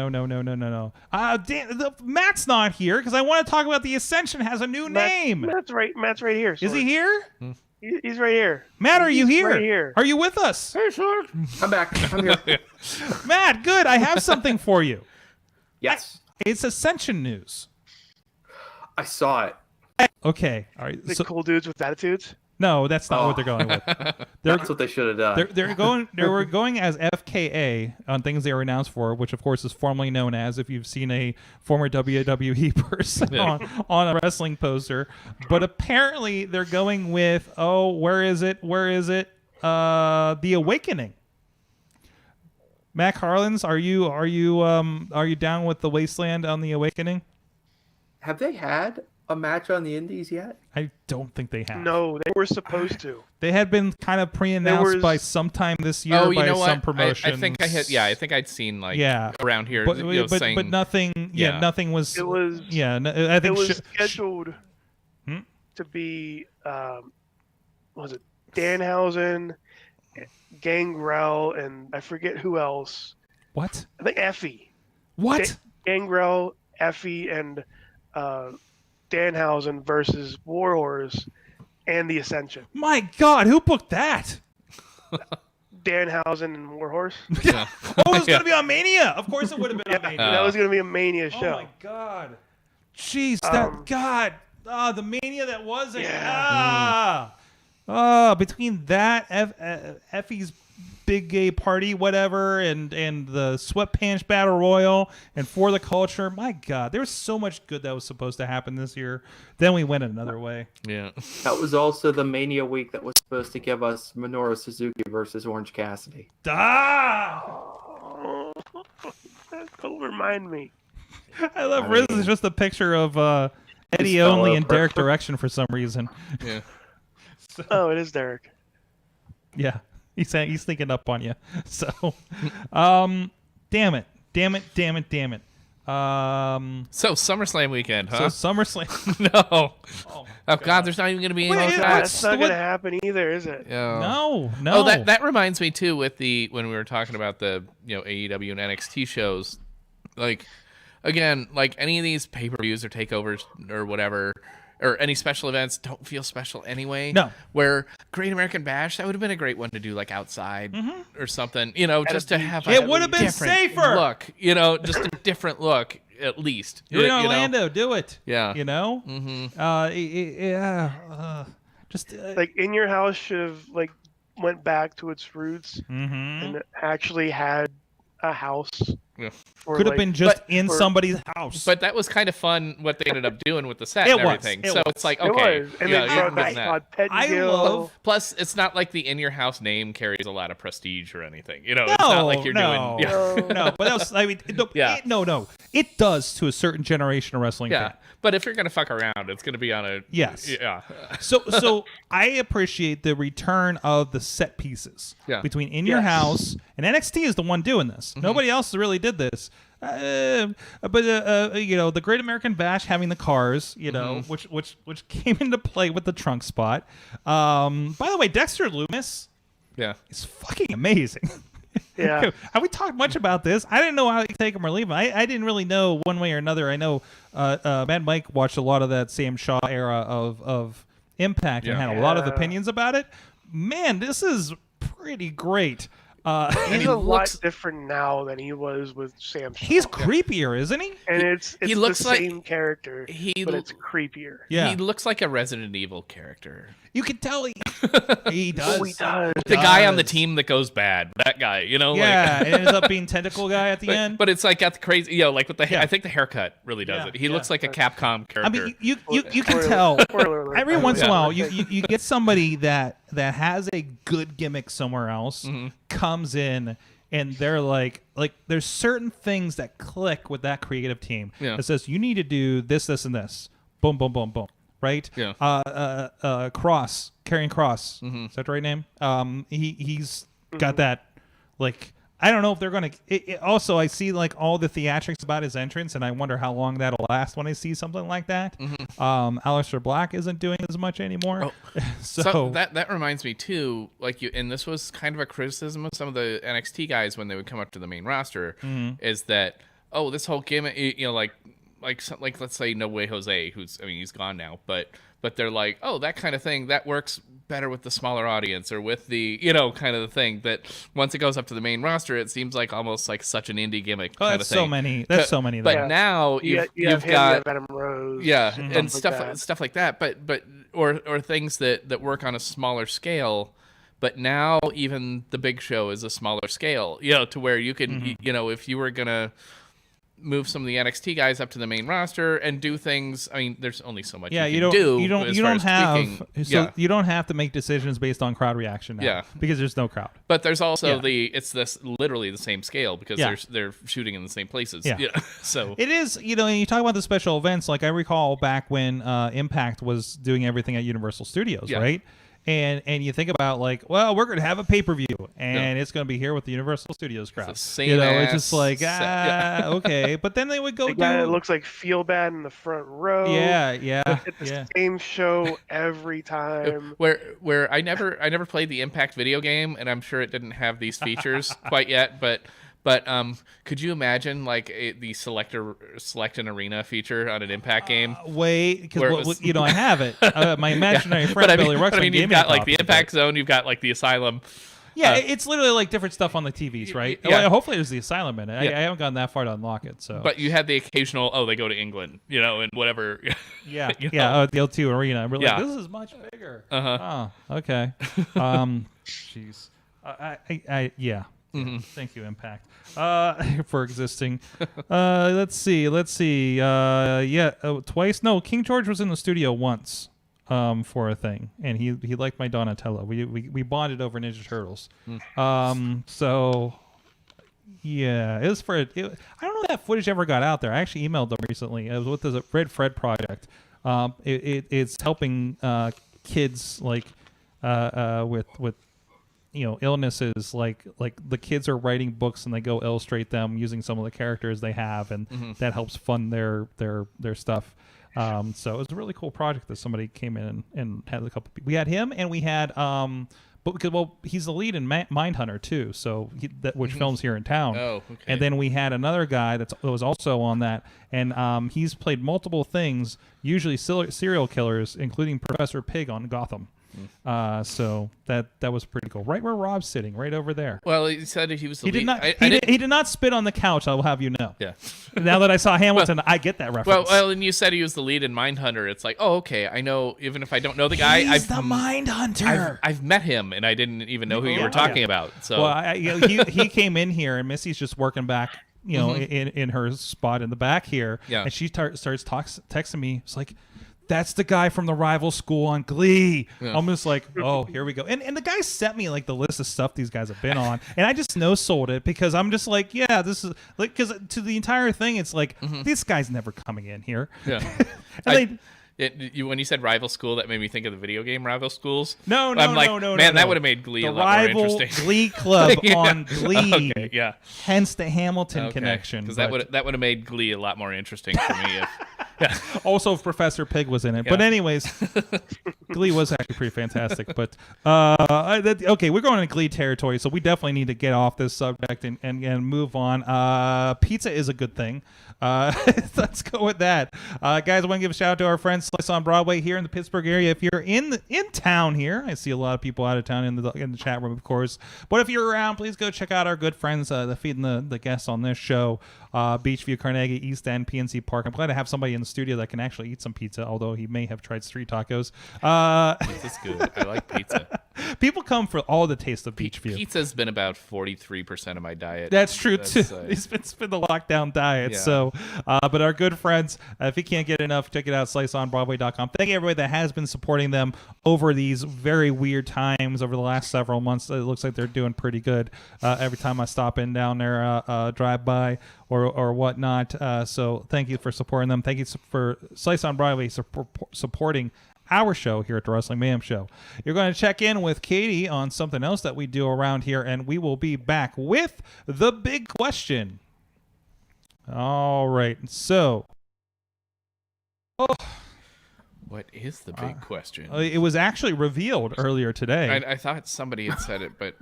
Matt's not here because I want to talk about the Ascension has a new name. Matt's right here. Is he here? He's right here. Matt, are you here? Right here. Are you with us? Hey, Sorg. I'm back. I'm here. Matt, good. I have something for you. Yes. It's Ascension news. I saw it. Okay. All right. The cool dudes with attitudes. No, that's not what they're going with. That's what they should have done. They were going as FKA on things they were announced for, which of course is formerly known as, if you've seen a former WWE person on a wrestling poster. But apparently they're going with, where is it? The Awakening. Matt Harlins, are you down with the Wasteland on the Awakening? Have they had a match on the Indies yet? I don't think they have. No, they were supposed to. They had been kind of pre-announced by sometime this year by some promotions. I think I'd seen around here, saying, but nothing. Yeah, nothing was. It was. Yeah, I think it was scheduled to be. Was it Danhausen, Gangrel, and I forget who else. What? I think Effie. What? Gangrel, Effie, and Danhausen versus Warhorse and the Ascension. My God, who booked that? Danhausen and Warhorse. Yeah. It was going to be on Mania. Of course it would have been on Mania. That was going to be a Mania show. Oh my God. Jeez, the Mania that wasn't. Yeah. Between that, Effie's big gay party, whatever, and the sweatpants battle royal, and For the Culture. My God, there was so much good that was supposed to happen this year. Then we went another way. Yeah, that was also the Mania week that was supposed to give us Minoru Suzuki versus Orange Cassidy. Don't remind me. I love Rizz is just a picture of Eddie Only and Derek Direction for some reason. Yeah. Oh, it is Derek. Yeah. He's sneaking up on you. So, damn it. So SummerSlam weekend, huh? So SummerSlam. No. Oh God, there's not even going to be any that's not going to happen either, is it? Yeah. No. Oh, that reminds me too when we were talking about the AEW and NXT shows, like again, like any of these pay-per-views or takeovers or whatever. Or any special events don't feel special anyway. No. Where Great American Bash, that would have been a great one to do like outside or something. Just to have it would have been safer. Look, just a different look at least. You're in Orlando, do it. Yeah. Just like In Your House should have went back to its roots and actually had a house. Yeah. Could have been just in somebody's house. But that was kind of fun what they ended up doing with the set and everything. It's like, okay. It was. And they brought plus, it's not like the In Your House name carries a lot of prestige or anything. It's not like you're doing... No, but else, it does to a certain generation of wrestling fan. But if you're going to fuck around, it's going to be on a... Yes. Yeah. So I appreciate the return of the set pieces between In Your House, and NXT is the one doing this. Nobody else really did this. The Great American Bash having the cars, which came into play with the trunk spot. By the way, Dexter Lumis is fucking amazing. Yeah. Have we talked much about this? I didn't know how to take him or leave him. I didn't really know one way or another. I know Mad Mike watched a lot of that Sam Shaw era of Impact and had a lot of opinions about it. Man, this is pretty great. He's a lot different now than he was with Sam Shaw. He's creepier, isn't he? And he looks the same character, but it's creepier. Yeah. He looks like a Resident Evil character. You can tell He does. Oh, he does. The guy on the team that goes bad. That guy, Yeah, it ends up being Tentacle Guy at the end. But it's like got the crazy, like with the I think the haircut really does it. He looks like a Capcom character. I mean, you can tell every once in a while you get somebody that has a good gimmick somewhere else, comes in, and they're like there's certain things that click with that creative team. It says you need to do this, this, and this. Boom, boom, boom, boom. Right? Yeah. Karrion Kross. Is that the right name? He's got that, like, I don't know if they're going to... Also, I see, like, all the theatrics about his entrance, and I wonder how long that'll last when I see something like that. Aleister Black isn't doing as much anymore. Oh. so that reminds me, too, like, and this was kind of a criticism of some of the NXT guys when they would come up to the main roster, is that, this whole gimmick, like let's say No Way Jose, he's gone now, but they're like, that kind of thing that works better with the smaller audience or with the kind of the thing that once it goes up to the main roster, it seems like almost like such an indie gimmick kind of thing. That's so many. But now you've got Adam Rose, and stuff like that. But or things that work on a smaller scale. But now even the Big Show is a smaller scale, to where you can, if you were gonna move some of the NXT guys up to the main roster and do things. I mean, there's only so much you don't have to make decisions based on crowd reaction now, because there's no crowd. But there's also it's this literally the same scale because they're shooting in the same places. So it is, and you talk about the special events, like I recall back when Impact was doing everything at Universal Studios, right? And you think about like, well, we're going to have a pay-per-view, and it's going to be here with the Universal Studios crowd. It's the same it's just like, okay. But then they would go guy that looks like Feel Bad in the front row. It's the same show every time. Where I never played the Impact video game, and I'm sure it didn't have these features quite yet, but could you imagine like the select an arena feature on an Impact game? Wait, because I have it. My imaginary friend Billy Ruxpin. But I mean, you've got like the Impact Zone, you've got like the Asylum. Yeah, it's literally like different stuff on the TVs, right? Yeah. Well, hopefully there's the Asylum in it. I haven't gotten that far to unlock it. So, but you had the occasional, they go to England, and whatever. The O2 Arena. We're like, this is much bigger. Oh, okay. Jeez. Thank you, Impact, for existing. Let's see. Twice. No, King George was in the studio once for a thing, and he liked my Donatello. We bonded over Ninja Turtles. So yeah, it was I don't know if that footage ever got out there. I actually emailed them recently. It was with the Red Fred project. It's helping kids like with illnesses, like the kids are writing books and they go illustrate them using some of the characters they have, and that helps fund their stuff. So it was a really cool project that somebody came in and had a couple people. We had him, and we had he's the lead in Mindhunter too, so which films here in town. Oh, okay. And then we had another guy that was also on that, and he's played multiple things, usually serial killers, including Professor Pig on Gotham. So that was pretty cool. Right where Rob's sitting, right over there. Well, he said he was the lead. He did not spit on the couch, I will have you know. Yeah. Now that I saw Hamilton, I get that reference. Well, and you said he was the lead in Mindhunter. It's like, okay, I know, even if I don't know the guy. He's the Mindhunter. I've met him, and I didn't even know who you were talking about. So, well, he came in here, and Missy's just working back, in her spot in the back here. Yeah. And she starts texting me. It's like, that's the guy from the rival school on Glee. Yeah. I'm just like, oh, here we go. And the guy sent me like the list of stuff these guys have been on, and I just no-sold it because I'm just like, yeah, this is like, because to the entire thing, it's like, this guy's never coming in here. Yeah. When you said rival school, that made me think of the video game Rival Schools. No, that would have made Glee a lot more interesting. Glee Club on Glee. Okay, yeah. Hence the Hamilton connection. Because that would have made Glee a lot more interesting for me. Also, if Professor Pig was in it. Yeah. But anyways, Glee was actually pretty fantastic. But okay, we're going into Glee territory, so we definitely need to get off this subject and move on. Pizza is a good thing. Let's go with that. Guys, I want to give a shout out to our friends Slice on Broadway here in the Pittsburgh area. If you're in town here, I see a lot of people out of town in the chat room, of course. But if you're around, please go check out our good friends, feeding the guests on this show. Beachview, Carnegie, East End, PNC Park. I'm glad to have somebody in the studio that can actually eat some pizza, although he may have tried street tacos. Pizza's good. I like pizza. People come for all the taste of Beachview. Pizza's been about 43% of my diet. That's true too. It's been the lockdown diet. Yeah. So, but our good friends, if you can't get enough, check it out, sliceonbroadway.com. Thank you everybody that has been supporting them over these very weird times over the last several months. It looks like they're doing pretty good. Every time I stop in down there, drive by or whatnot. So thank you for supporting them. Thank you for Slice on Broadway supporting our show here at the Wrestling Mayhem Show. You're going to check in with Katie on something else that we do around here, and we will be back with the big question. All right. So, what is the big question? It was actually revealed earlier today. I thought somebody had said it, but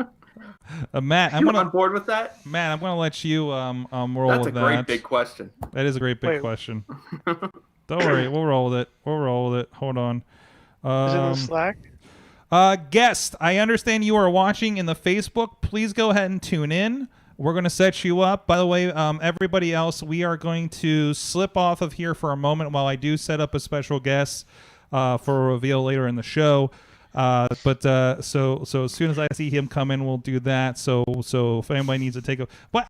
Matt, I'm on board with that. Matt, I'm going to let you roll That's with that. a great big question. That is a great big question. Don't worry, we'll roll with it. Hold on. Is it in the Slack? Guest, I understand you are watching in the Facebook. Please go ahead and tune in. We're going to set you up. By the way, everybody else, we are going to slip off of here for a moment while I do set up a special guest for a reveal later in the show. So as soon as I see him come in, we'll do that. So if anybody needs to take a, but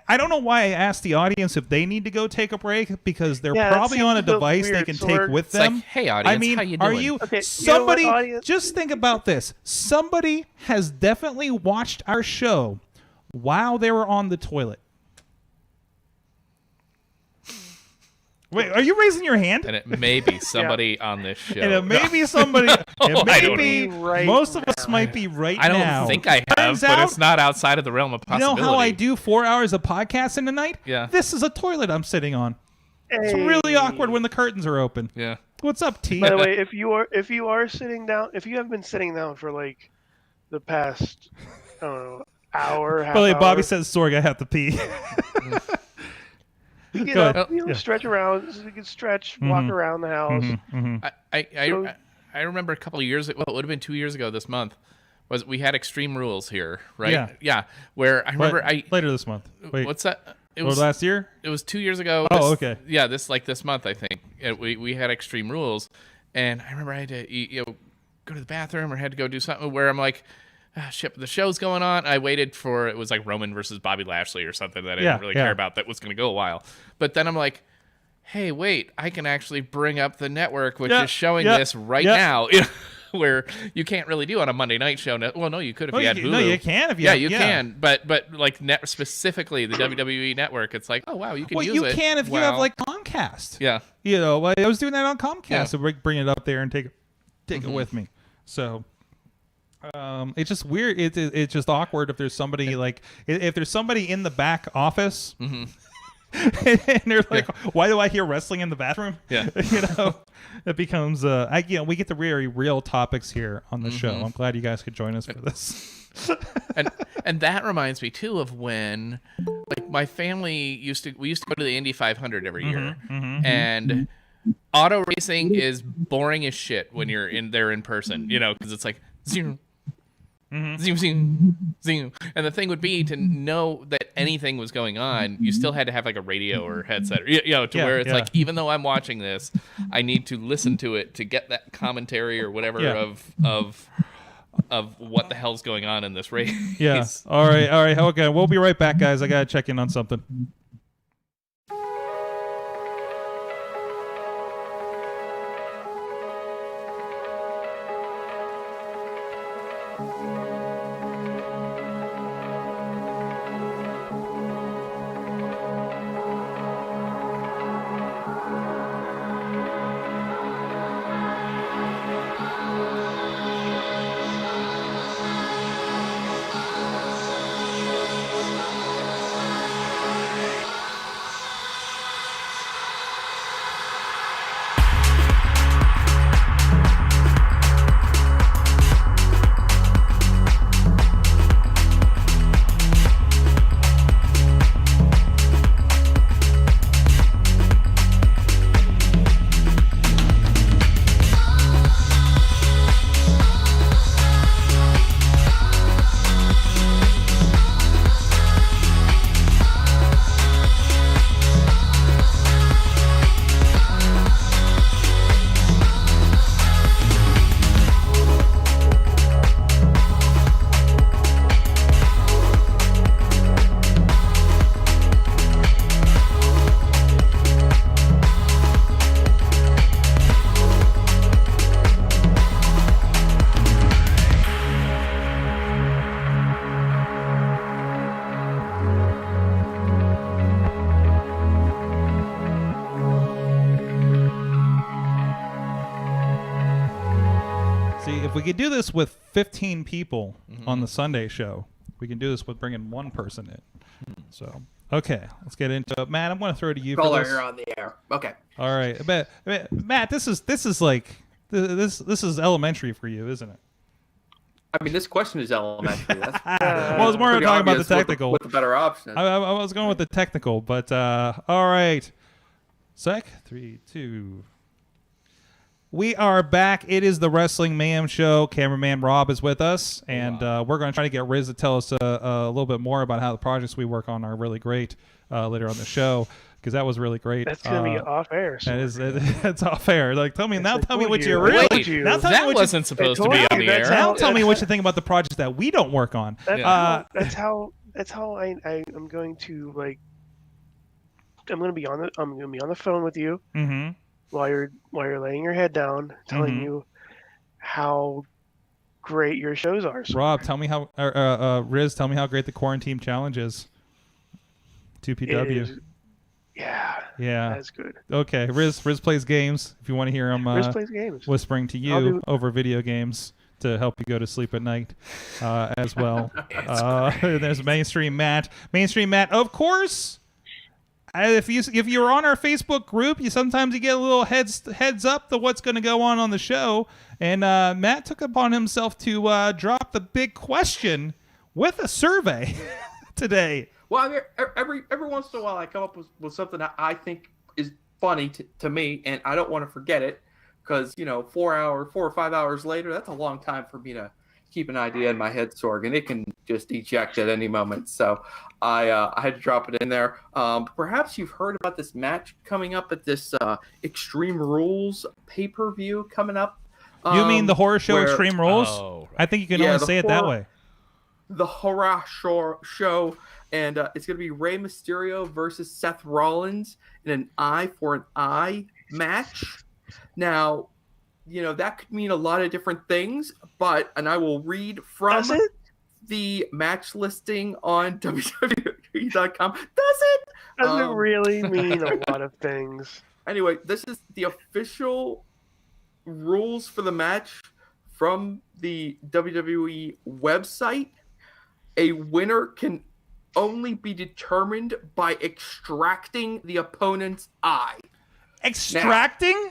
I don't know why I asked the audience if they need to go take a break, because they're probably on a device they can take with them. Like, hey audience, I mean, how you are doing? you Okay, somebody? you know what, audience? Just think about this. Somebody has definitely watched our show while they were on the toilet. Wait, are you raising your hand? And it may be somebody on this show. And it may be somebody. It may be. Right Most of us might be right I don't now. think I have, Turns but out, it's not outside of the realm of you know possibility. how I do 4 hours of podcasting a night? Yeah. This is a toilet I'm sitting on. It's Hey. really awkward when the curtains are open. Yeah. What's up, T? By the way, if you are sitting down, if you have been sitting down for like the past, I don't know, hour, half By the way, Bobby hour, says, "Sorg, I have to pee." get Go up, ahead. you know, Yeah. stretch around, so you can stretch, walk around the house. I remember a couple of years ago, well, it would have been 2 years ago this month, was we had Extreme Rules here, right? Yeah. Where I remember later this month. Wait, what's that? It or was last year? It was 2 years ago. Oh, okay. Yeah, this month I think. We had Extreme Rules, and I remember I had to go to the bathroom or had to go do something where I'm like, shit, the show's going on. I waited for, it was like Roman versus Bobby Lashley or something that I didn't really care about, that was going to go a while. But then I'm like, hey, wait, I can actually bring up the network, which is showing this right now, where you can't really do on a Monday night show. Well, no, you could if you had Hulu. No, you can if you you can. But like specifically the WWE network, it's like, oh, wow, you can use it. Well, you can if you have like Comcast. Yeah. You know, I was doing that on Comcast, so bring it up there and take it with me. So it's just weird. It's just awkward if there's somebody like if there's somebody in the back office and they're like, why do I hear wrestling in the bathroom? Yeah. It becomes we get the very real topics here on the show. I'm glad you guys could join us for this. and that reminds me too of when like my family used to go to the Indy 500 every year, and auto racing is boring as shit when you're in there in person, because it's like zoom, zoom, zoom, zoom. And the thing would be to know that anything was going on, you still had to have like a radio or headset, where it's like, even though I'm watching this, I need to listen to it to get that commentary or whatever of what the hell's going on in this race. Yeah. All right. Okay. We'll be right back, guys. I got to check in on something. we could do this with 15 people on the Sunday show, we can do this with bringing one person in. So, okay, let's get into it. Matt, I'm going to throw it to you. Caller, for this. you're on the air. Okay. All right, Matt, this is like this is elementary for you, isn't it? I mean, this question is elementary. That's well, it's more talking about the technical. With the better option. I was going with the technical, but all right. 3, 2. We are back. It is the Wrestling Mayhem Show. Cameraman Rob is with us, and we're going to try to get Rizz to tell us a little bit more about how the projects we work on are really great later on the show, because that was really great. That's going to be off air. So it's off air. Like, tell me what you really. That wasn't supposed to be on the air. Now tell me what you think about the projects that we don't work on. That's how I'm going to like. I'm going to be on the phone with you. Mm-hmm. While you're laying your head down, telling you how great your shows are. So Rob, tell me how Rizz, tell me how great the Quarantine Challenge is. 2PW. Yeah, that's good. Okay, Rizz plays games. If you want to hear him Rizz plays games. Whispering to you over video games to help you go to sleep at night as well. There's Mainstream Matt. Mainstream Matt, of course. If you're on our Facebook group, you get a little heads up to what's going to go on the show. And Matt took upon himself to drop the big question with a survey today. Well, I mean, every once in a while, I come up with something that I think is funny to me, and I don't want to forget it, because 4 or 5 hours later, that's a long time for me to keep an idea in my head, Sorg, and it can just eject at any moment. So I had to drop it in there. Perhaps you've heard about this match coming up at this Extreme Rules pay-per-view coming up. You mean the horror show Extreme Rules? Oh, right. I think you can only say it that way. The horror show, and it's going to be Rey Mysterio versus Seth Rollins in an eye for an eye match. Now, that could mean a lot of different things, and I will read from the match listing on WWE.com. Does it? Doesn't really mean a lot of things. Anyway, this is the official rules for the match from the WWE website. A winner can only be determined by extracting the opponent's eye. Extracting?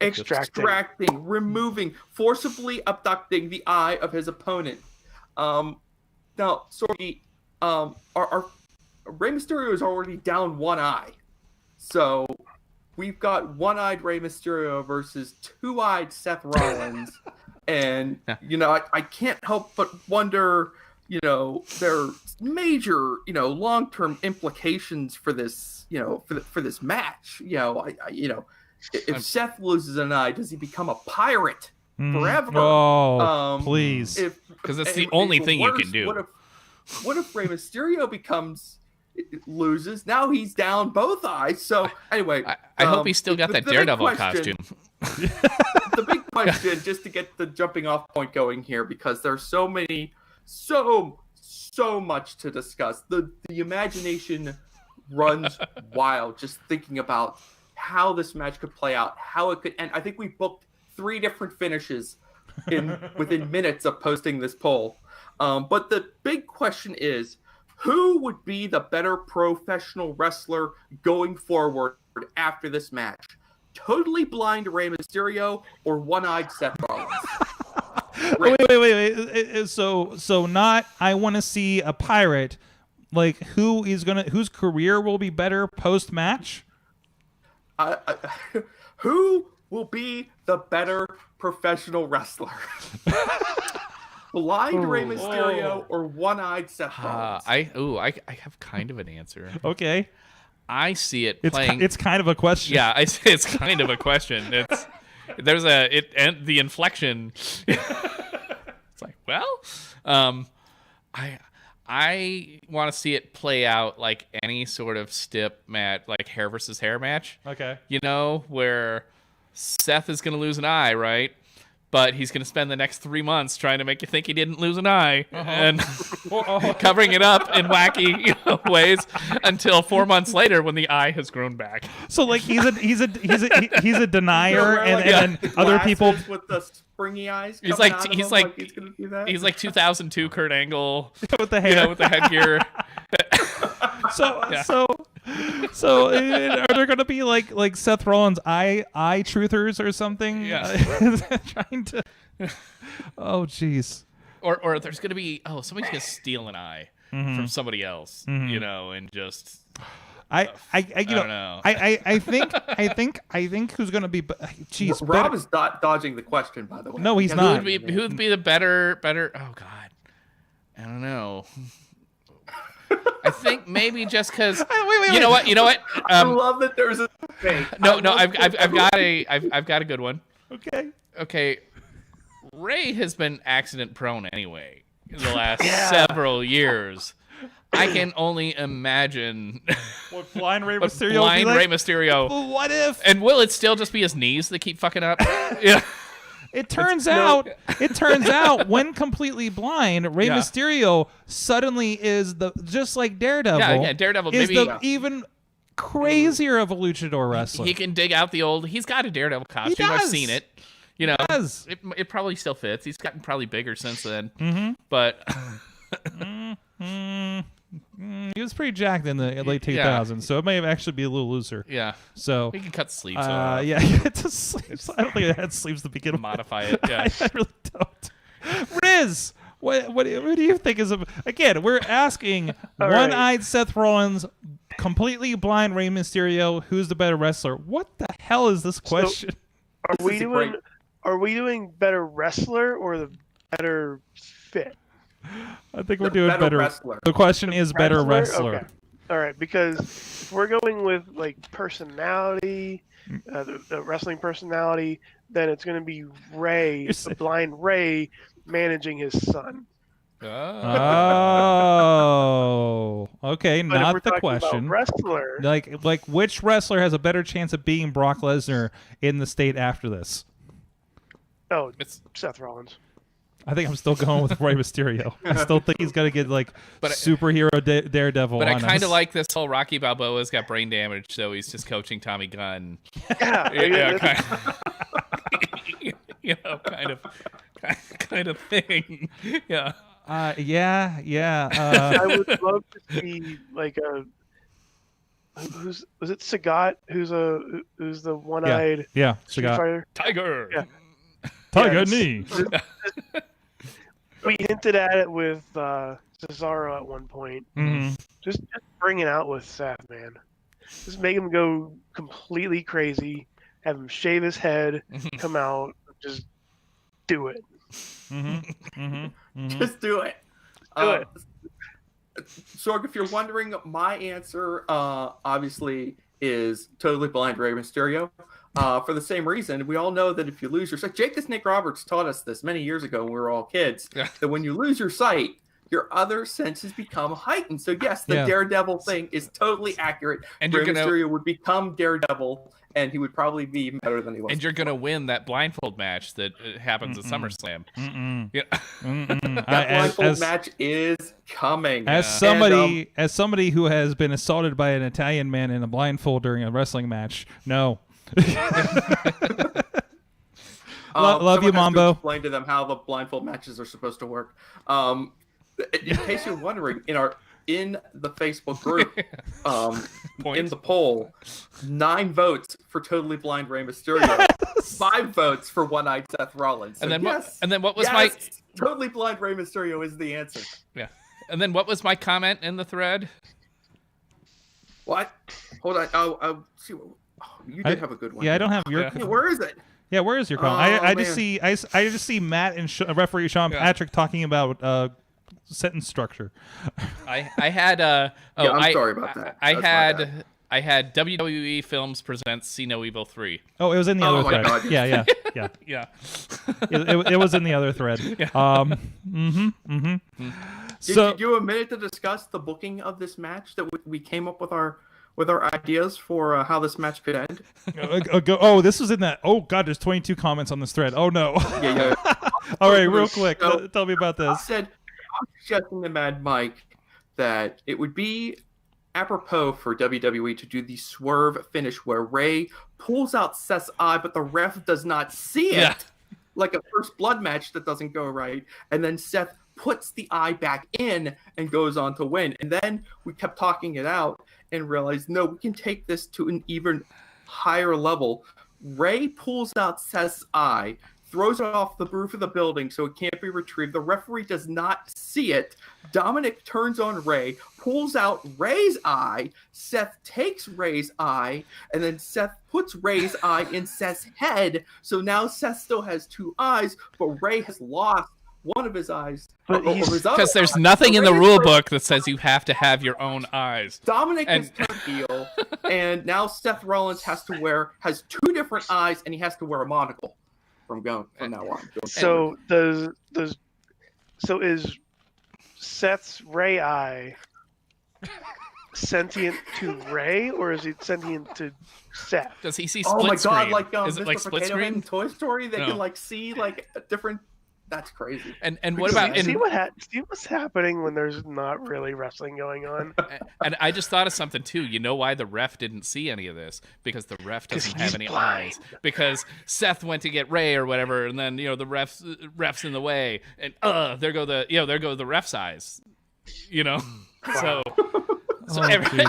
Extracting, removing, forcibly abducting the eye of his opponent. Now, sorry, our Rey Mysterio is already down one eye, so we've got One-Eyed Rey Mysterio versus Two-Eyed Seth Rollins, and I can't help but wonder, there major, long-term implications for this, for this match. If Seth loses an eye, does he become a pirate forever? Oh, please! Because that's the only thing you can do. What if Rey Mysterio loses? Now he's down both eyes. So anyway, I hope he's still got that Daredevil costume. The big question, just to get the jumping off point going here, because there's so much to discuss. The imagination runs wild just thinking about how this match could play out, how it could end. I think we booked 3 different finishes within minutes of posting this poll. But the big question is, who would be the better professional wrestler going forward after this match? Totally Blind Rey Mysterio or One-Eyed Seth Rollins? Wait. So not I want to see a pirate. Like, whose career will be better post match? Who will be the better professional wrestler? Blind Rey Mysterio or One-Eyed Seth Rollins? I have kind of an answer. Okay. I see it playing. It's kind of a question. Yeah, I see it's kind of a question. The inflection. It's like, well, I want to see it play out like any sort of stip match, like hair versus hair match. Okay. Where Seth is going to lose an eye, right? but he's going to spend the next 3 months trying to make you think he didn't lose an eye and trying to make you think he didn't lose an eye and covering it up in wacky ways until 4 months later when the eye has grown back. So like he's a denier, and other people with the springy eyes. He's like 2002 Kurt Angle with the hair, with the headgear. So are there going to be like Seth Rollins eye truthers or something? Yeah. Trying to. Oh jeez. Or there's going to be somebody's going to steal an eye from somebody else, and just. I don't know. I think who's going to be? Jeez, Rob is dodging the question, by the way. No, he's not. Who would be the better? Oh God, I don't know. I think maybe just because you know what? I love that there's a fake. No, I've got a good one. Okay. Rey has been accident prone anyway in the last several years. I can only imagine what Blind Rey Mysterio. Rey Mysterio. What if? And will it still just be his knees that keep fucking up? Yeah. It turns out when completely blind, Rey Mysterio suddenly is just like Daredevil. Yeah, Daredevil is even crazier of a luchador wrestler. He can dig out he's got a Daredevil costume. I've seen it. It probably still fits. He's gotten probably bigger since then. But he was pretty jacked in the late 2000s, so it may have actually be a little looser. Yeah. So he can cut sleeves. Yeah, it's a sleeves. I don't think it had sleeves to begin with. Modify it. Yeah. I really don't. Rizz, what do you think is again? We're asking One-Eyed Seth Rollins, completely blind Rey Mysterio, who's the better wrestler? What the hell is this question? So, are we doing better wrestler or the better fit? I think we're doing better wrestler. The question is better wrestler. Okay. All right, because if we're going with like personality, the wrestling personality, then it's going to be Rey, the blind Rey, managing his son. Oh, okay. But not the question. Wrestler, like which wrestler has a better chance of beating Brock Lesnar in the state after this? Oh, it's Seth Rollins. I think I'm still going with Rey Mysterio. I still think he's going to get superhero Daredevil. But I kind of like this whole Rocky Balboa's got brain damage, so he's just coaching Tommy Gunn. Yeah, kind of thing. Yeah. I would love to see like was it Sagat who's the one-eyed Sagat fighter? Tiger. Tiger knee. We hinted at it with Cesaro at one point. Just bring it out with Seth, man. Just make him go completely crazy. Have him shave his head, come out, just do it. Just do it. Do it. Sorg, if you're wondering, my answer obviously is totally blind Rey Mysterio. For the same reason, we all know that if you lose your sight, Jake the Snake Roberts taught us this many years ago when we were all kids, that when you lose your sight, your other senses become heightened. So yes, the Daredevil thing is totally accurate. And Rey Mysterio would become Daredevil, and he would probably be even better than he was. And you're going to win that blindfold match that happens at SummerSlam. That blindfold match is coming. As somebody who has been assaulted by an Italian man in a blindfold during a wrestling match, no. Love you, Mambo. Explain to them how the blindfold matches are supposed to work. In case you're wondering, in the Facebook group, in the poll, 9 votes for totally blind Rey Mysterio, 5 votes for One-Eyed Seth Rollins. So and then what was my totally blind Rey Mysterio is the answer. Yeah. And then what was my comment in the thread? What? Hold on. I'll see. You did have a good one. Yeah, I don't have your. Yeah, where is it? Yeah, where is your comment? I just see Matt and referee Sean Patrick talking about sentence structure. I had I'm sorry about that. I had WWE Films presents See No Evil 3. Oh, it was in the other thread. God, yeah. It was in the other thread. Yeah. Did you have a minute to discuss the booking of this match that we came up with our with our ideas for how this match could end? This was in that. Oh God, there's 22 comments on this thread. Oh no. Yeah. All right, real quick, tell me about this. I was suggesting to Mad Mike that it would be apropos for WWE to do the swerve finish where Rey pulls out Seth's eye, but the ref does not see it. Yeah. Like a first blood match that doesn't go right, and then Seth puts the eye back in and goes on to win. And then we kept talking it out and realized, no, we can take this to an even higher level. Rey pulls out Seth's eye, throws it off the roof of the building so it can't be retrieved. The referee does not see it. Dominic turns on Rey, pulls out Rey's eye. Seth takes Rey's eye, and then Seth puts Rey's eye in Seth's head. So now Seth still has two eyes, but Rey has lost one of his eyes. Because there's nothing in the rule book that says you have to have your own eyes. Dominic is turned heel, and now Seth Rollins has two different eyes, and he has to wear a monocle from now on. So is Seth's Rey eye sentient to Rey, or is it sentient to Seth? Does he see split screen? Oh my God! Is it Mr. like split screen in Toy Story? They can see a different. That's crazy. And what about see what's happening when there's not really wrestling going on? And I just thought of something too. You know why the ref didn't see any of this? Because the ref doesn't have any eyes. Because Seth went to get Rey or whatever, and then the ref's in the way, and there go the ref's eyes. Wow. So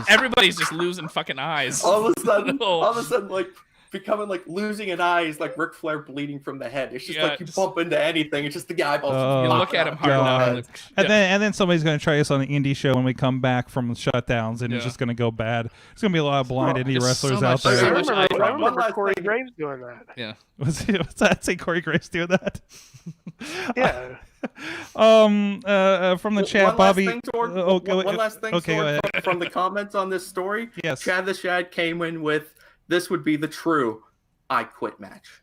everybody's just losing fucking eyes. All of a sudden, like becoming like losing an eye is like Ric Flair bleeding from the head. It's just you bump into anything. It's just the guy. You look at him hard enough, and then somebody's going to try us on the indie show when we come back from shutdowns, and it's just going to go bad. There's going to be a lot of blind indie wrestlers out there. I remember Corey Graves doing that. Yeah. What's that? Say Corey Graves doing that? Yeah. From the chat, Bobby. One last thing, okay, from the comments on this story. Yes. Chad the Shad came in with, "This would be the true I Quit match."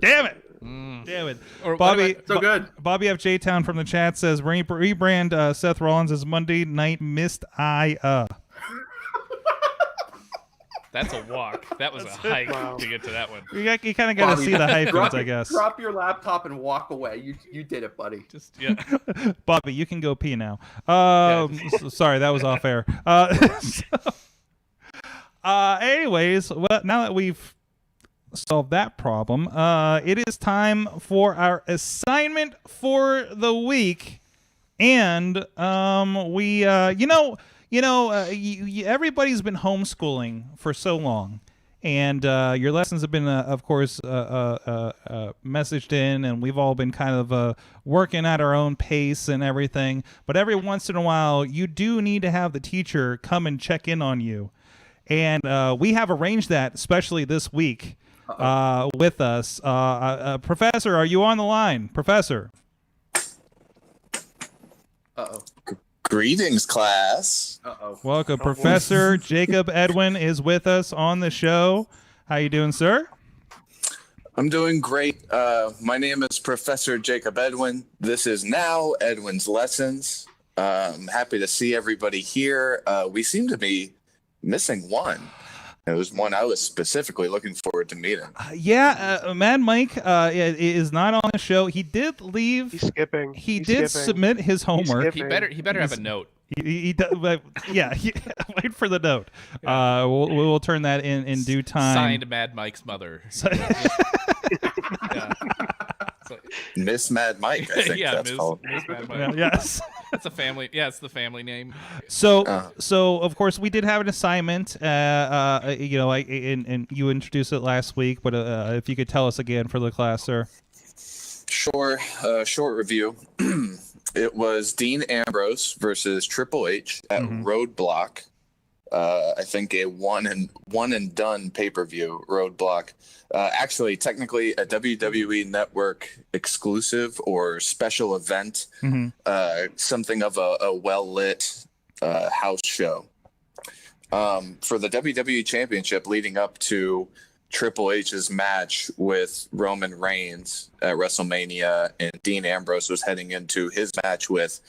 Damn it! Damn it! Bobby, so good. Bobby F. J Town from the chat says rebrand Seth Rollins as Monday Night Missed Eye. That's a walk. That was a hike to get to that one. You kind of got to see the hyphens, I guess. Drop your laptop and walk away. You did it, buddy. Bobby, you can go pee now. Sorry, that was off air. Anyways, well, now that we've solved that problem, it is time for our assignment for the week, and everybody's been homeschooling for so long, and your lessons have been, of course, messaged in, and we've all been kind of working at our own pace and everything. But every once in a while, you do need to have the teacher come and check in on you. And we have arranged that, especially this week, with us. Professor, are you on the line? Professor. Uh-oh. Greetings, class. Uh-oh. Welcome. Professor Jakob Edwinn is with us on the show. How you doing, sir? I'm doing great. My name is Professor Jakob Edwinn. This is now Edwinn's Lessons. I'm happy to see everybody here. We seem to be missing one. It was one I was specifically looking forward to meeting. Mad Mike is not on the show. He did leave. He's skipping. He did submit his homework. He better have a note. He does, wait for the note. We'll turn that in due time. Signed Mad Mike's mother. Miss Mad Mike, I think that's called. Miss Mad Mike. Yes. It's a family. Yeah, it's the family name. So of course we did have an assignment. And you introduced it last week, but if you could tell us again for the class, sir. Sure. Short review. It was Dean Ambrose versus Triple H at Road Block. I think a one and done pay-per-view, Road Block. Actually, technically a WWE Network exclusive or special event, something of a well-lit house show. For the WWE Championship leading up to Triple H's match with Roman Reigns at WrestleMania, and Dean Ambrose was heading into his match with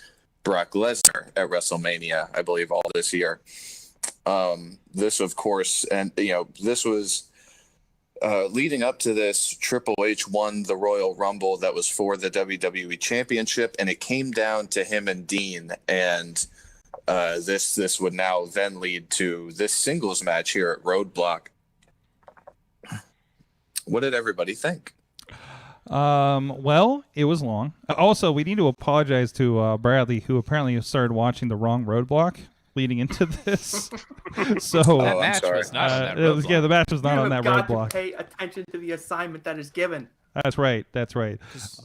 Brock Lesnar at WrestleMania, I believe, all this year. This, of course, and this was leading up to this. Triple H won the Royal Rumble that was for the WWE Championship, and it came down to him and Dean. And this would now then lead to this singles match here at Road Block. What did everybody think? Well, it was long. Also, we need to apologize to Bradley, who apparently started watching the wrong Roadblock leading into this. So that match was not on that roadblock. The match was not on that Roadblock. Roadblock. Pay attention to the assignment that is given. That's right. Because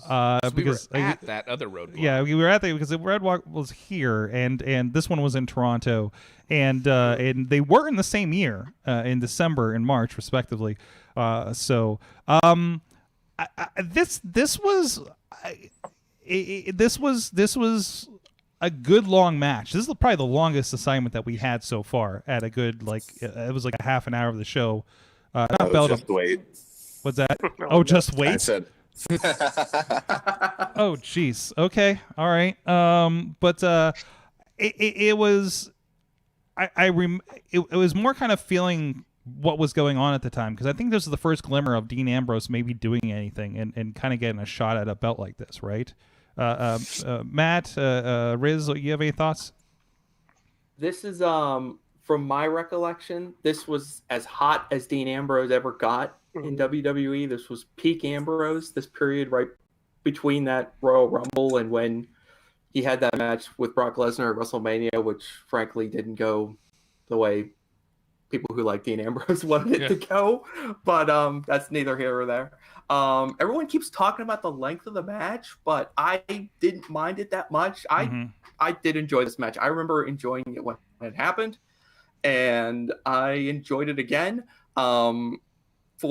we were at that other Roadblock. Yeah, we were at that because the Roadblock was here, and this one was in Toronto, and they were in the same year, in December and March, respectively. This was a good long match. This is probably the longest assignment that we had so far at a good, it was like a half an hour of the show. Just wait. What's that? Oh, just wait. I said. Oh, jeez. Okay. All right. It was. It was more kind of feeling what was going on at the time, because I think this is the first glimmer of Dean Ambrose maybe doing anything and kind of getting a shot at a belt like this, right? Matt, Rizz, you have any thoughts? This is from my recollection, this was as hot as Dean Ambrose ever got in WWE. This was peak Ambrose, this period right between that Royal Rumble and when he had that match with Brock Lesnar at WrestleMania, which frankly didn't go the way people who like Dean Ambrose wanted it to go. But that's neither here or there. Everyone keeps talking about the length of the match, but I didn't mind it that much. I did enjoy this match. I remember enjoying it when it happened, and I enjoyed it again. Full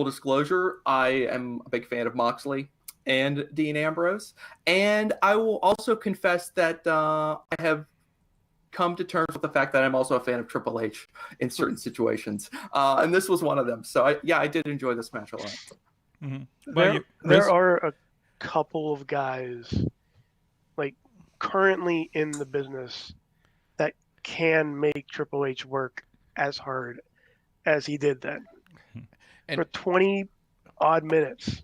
disclosure, I am a big fan of Moxley and Dean Ambrose, and I will also confess that I have come to terms with the fact that I'm also a fan of Triple H in certain situations, and this was one of them. So I did enjoy this match a lot. Mm-hmm. There are a couple of guys like currently in the business that can make Triple H work as hard as he did then. And for 20 odd minutes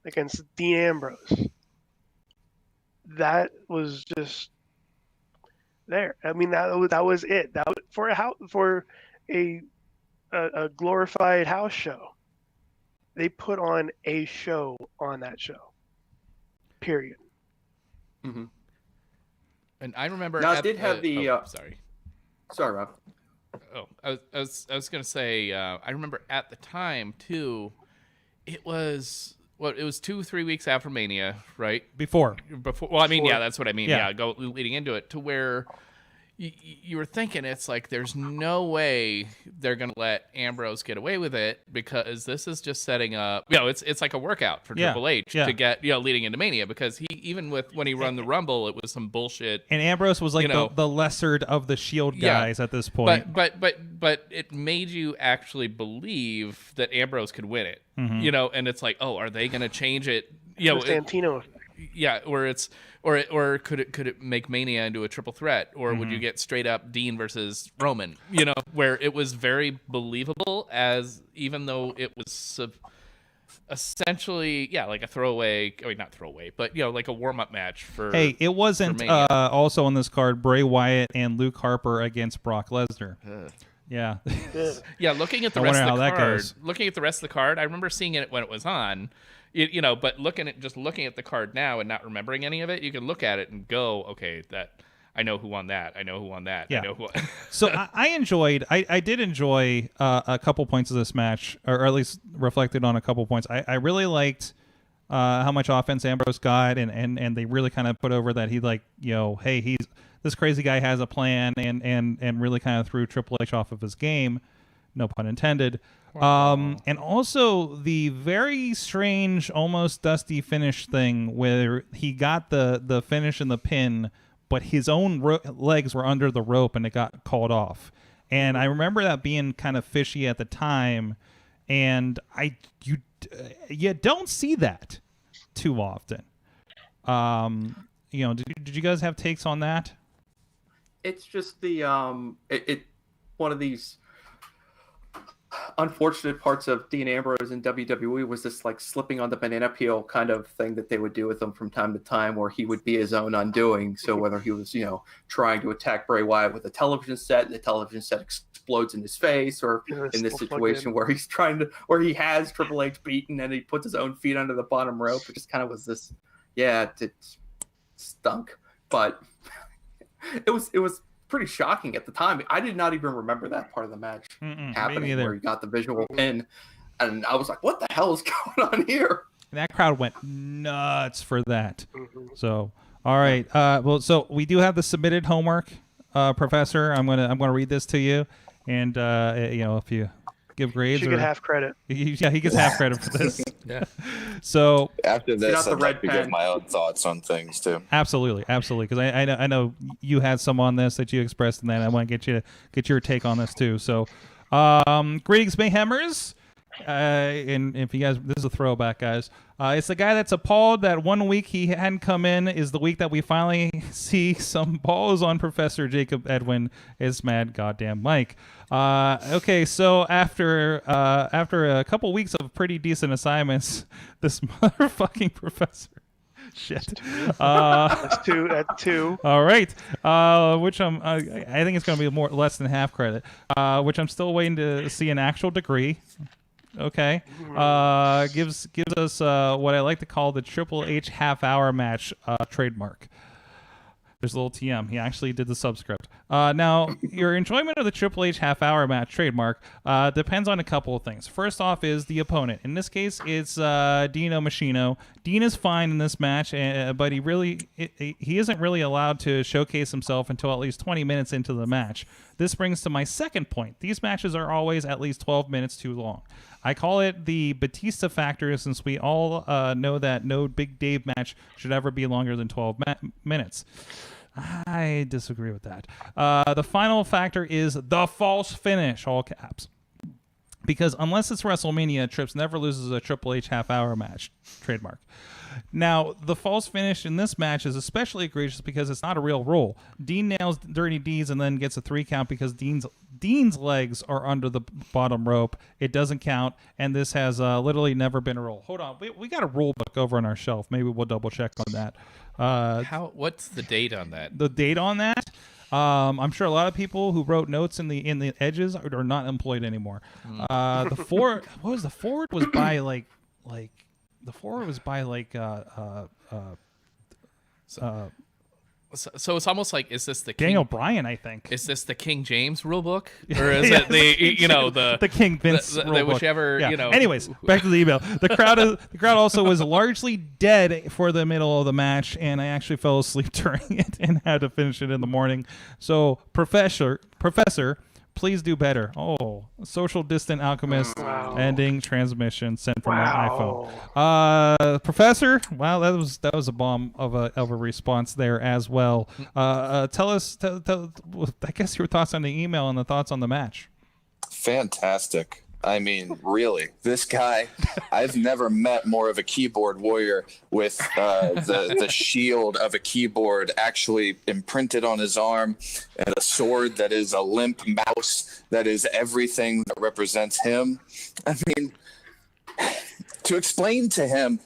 against Dean Ambrose, that was just there. I mean, that was it. That was for a glorified house show. They put on a show on that show. Period. Mm-hmm. And I remember. Now, I did have the. Sorry, Rob. Oh, I was gonna say. I remember at the time too. It was 2-3 weeks after Mania, right? Before. Well, I mean, yeah, that's what I mean. Yeah, leading into it to where you were thinking it's like there's no way they're gonna let Ambrose get away with it, because this is just setting up. It's like a workout for Triple H to get leading into Mania, because he even when he run the Rumble, it was some bullshit. And Ambrose was like the lesser of the Shield guys at this point. But it made you actually believe that Ambrose could win it. Mm-hmm. And it's like, oh, are they gonna change it? The Santino effect. Yeah, or could it make Mania into a triple threat, or would you get straight up Dean versus Roman? Where it was very believable, as even though it was essentially like a throwaway. I mean, not throwaway, but like a warm up match for. Hey, it wasn't also on this card Bray Wyatt and Luke Harper against Brock Lesnar. Yeah. Yeah, looking at the rest of the card, I remember seeing it when it was on. But looking at the card now and not remembering any of it, you can look at it and go, okay, that I know who won that. I know who won that. Yeah. I know who. So I did enjoy a couple points of this match, or at least reflected on a couple points. I really liked how much offense Ambrose got, and they really kind of put over that he hey, this crazy guy has a plan, and really kind of threw Triple H off of his game, no pun intended. And also the very strange, almost dusty finish thing where he got the finish and the pin, but his own legs were under the rope and it got called off. And I remember that being kind of fishy at the time, and you don't see that too often. Did you guys have takes on that? It's just the one of these unfortunate parts of Dean Ambrose in WWE was this like slipping on the banana peel kind of thing that they would do with him from time to time, where he would be his own undoing. So whether he was, trying to attack Bray Wyatt with a television set, and the television set explodes in his face, or in this situation where where he has Triple H beaten and he puts his own feet under the bottom rope, it just kind of was this, it stunk, but it was pretty shocking at the time. I did not even remember that part of the match happening, where he got the visual pin, and I was like, what the hell is going on here? And that crowd went nuts for that. So, all right. So we do have the submitted homework, Professor. I'm gonna read this to you, and if you give grades, you get half credit. He gets half credit for this. Yeah. So after this, I'd like to give my own thoughts on things too. Absolutely, because I know you had some on this that you expressed, and then I want to get your take on this too. So, greetings, Mayhemers. And if you guys, this is a throwback, guys. It's the guy that's appalled that 1 week he hadn't come in is the week that we finally see some balls on Professor Jakob Edwinn is mad goddamn Mike. Okay, so after a couple weeks of pretty decent assignments, this motherfucking professor. Shit. That's two. All right. Which I think it's going to be less than half credit. Which I'm still waiting to see an actual degree. Okay. Gives us what I like to call the Triple H half-hour match trademark. There's a little TM. He actually did the subscript. Now, your enjoyment of the Triple H half-hour match trademark depends on a couple of things. First off is the opponent. In this case, it's Dino Machino. Dean is fine in this match, but he isn't really allowed to showcase himself until at least 20 minutes into the match. This brings to my second point. These matches are always at least 12 minutes too long. I call it the Batista factor, since we all know that no Big Dave match should ever be longer than 12 minutes. I disagree with that. The final factor is the false finish, all caps. Because unless it's WrestleMania, Trips never loses a Triple H half-hour match trademark. Now, the false finish in this match is especially egregious because it's not a real rule. Dean nails Dirty D's and then gets a 3 count because Dean's legs are under the bottom rope. It doesn't count, and this has literally never been a rule. Hold on, we got a rule book over on our shelf. Maybe we'll double check on that. What's the date on that? The date on that? I'm sure a lot of people who wrote notes in the edges are not employed anymore. The forward was by the forward was by So it's almost like, is this the Daniel Bryan? I think. Is this the King James rule book, or is it the King Vince rule book? Whichever. Anyways, back to the email. The crowd also was largely dead for the middle of the match, and I actually fell asleep during it and had to finish it in the morning. So, Professor, please do better. Oh, social distant alchemist ending transmission sent from my iPhone. Professor, wow, that was a bomb of a response there as well. Tell us, I guess, your thoughts on the email and the thoughts on the match. Fantastic. I mean, really, this guy, I've never met more of a keyboard warrior with the shield of a keyboard actually imprinted on his arm, and a sword that is a limp mouse that is everything that represents him. I mean, to explain to him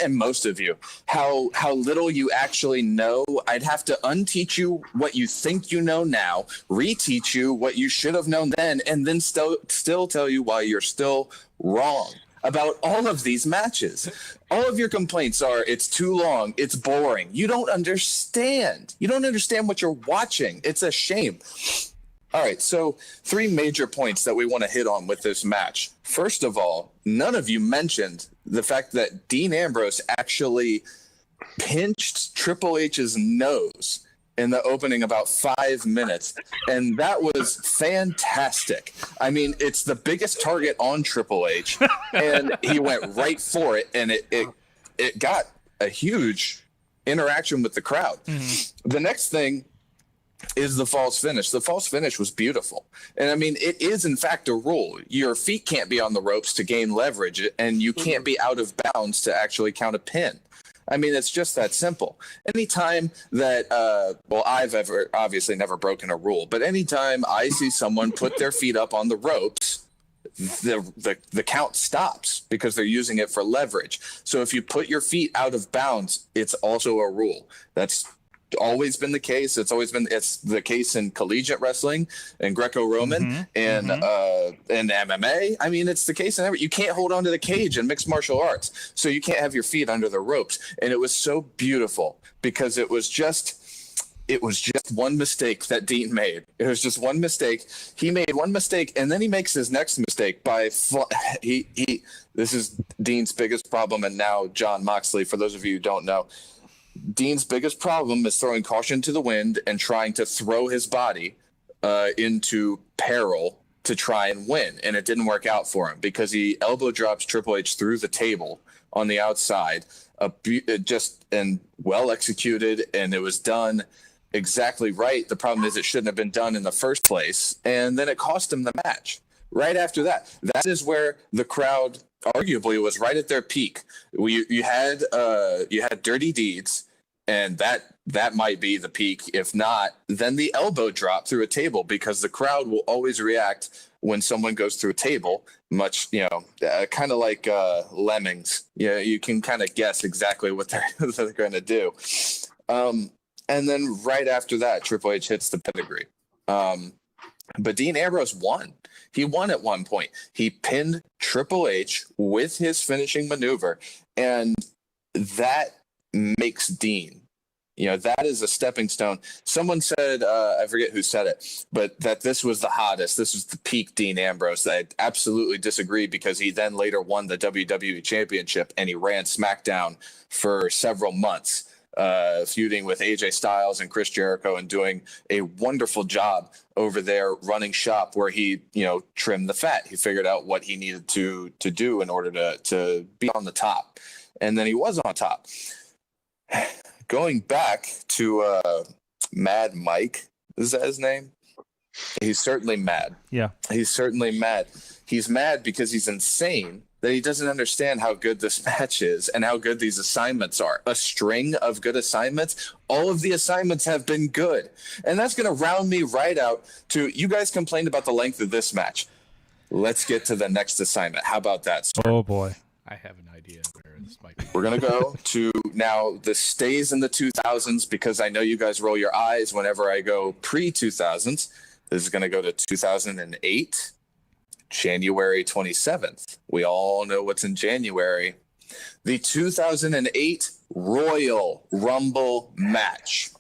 and most of you how little you actually know, I'd have to unteach you what you think you know now, reteach you what you should have known then, and then still tell you why you're still wrong about all of these matches. All of your complaints are, it's too long, it's boring. You don't understand. You don't understand what you're watching. It's a shame. All right, so 3 major points that we want to hit on with this match. First of all, none of you mentioned the fact that Dean Ambrose actually pinched Triple H's nose in the opening about 5 minutes, and that was fantastic. I mean, it's the biggest target on Triple H, and he went right for it, and it got a huge interaction with the crowd. Mm-hmm. The next thing is the false finish. The false finish was beautiful. And I mean, it is in fact a rule. Your feet can't be on the ropes to gain leverage, and you can't be out of bounds to actually count a pin. I mean, it's just that simple. Anytime that, I've obviously never broken a rule, but anytime I see someone put their feet up on the ropes, the count stops because they're using it for leverage. So if you put your feet out of bounds, it's also a rule. That's always been the case. It's the case in collegiate wrestling and Greco-Roman and MMA. I mean, it's the case in every. You can't hold on to the cage in mixed martial arts, so you can't have your feet under the ropes. And it was so beautiful because it was just one mistake that Dean made. It was just one mistake. He made one mistake, and then he makes his next mistake by this is Dean's biggest problem, and now Jon Moxley, for those of you who don't know, Dean's biggest problem is throwing caution to the wind and trying to throw his body into peril to try and win. And it didn't work out for him because he elbow drops Triple H through the table on the outside, and well executed, and it was done exactly right. The problem is it shouldn't have been done in the first place, and then it cost him the match. Right after that, that is where the crowd arguably was right at their peak. You had Dirty Deeds, and that might be the peak. If not, then the elbow drop through a table, because the crowd will always react when someone goes through a table, much, kind of like lemmings. You can kind of guess exactly what they're going to do. And then right after that, Triple H hits the pedigree. But Dean Ambrose won. He won at one point. He pinned Triple H with his finishing maneuver, and that makes Dean. That is a stepping stone. Someone said, I forget who said it, but that this was the hottest. This was the peak Dean Ambrose. I absolutely disagree, because he then later won the WWE Championship, and he ran SmackDown for several months, feuding with AJ Styles and Chris Jericho, and doing a wonderful job over there running shop, where he, trimmed the fat. He figured out what he needed to do in order to be on the top. And then he was on top. Going back to Mad Mike, is that his name? He's certainly mad. Yeah. He's certainly mad. He's mad because he's insane that he doesn't understand how good this match is and how good these assignments are. A string of good assignments. All of the assignments have been good. And that's going to round me right out to, you guys complained about the length of this match. Let's get to the next assignment. How about that, sir? Oh, boy. I have an idea where this might be. We're going to go to, now this stays in the 2000s, because I know you guys roll your eyes whenever I go pre-2000s. This is going to go to 2008. January 27th. We all know what's in January. The 2008 Royal Rumble match.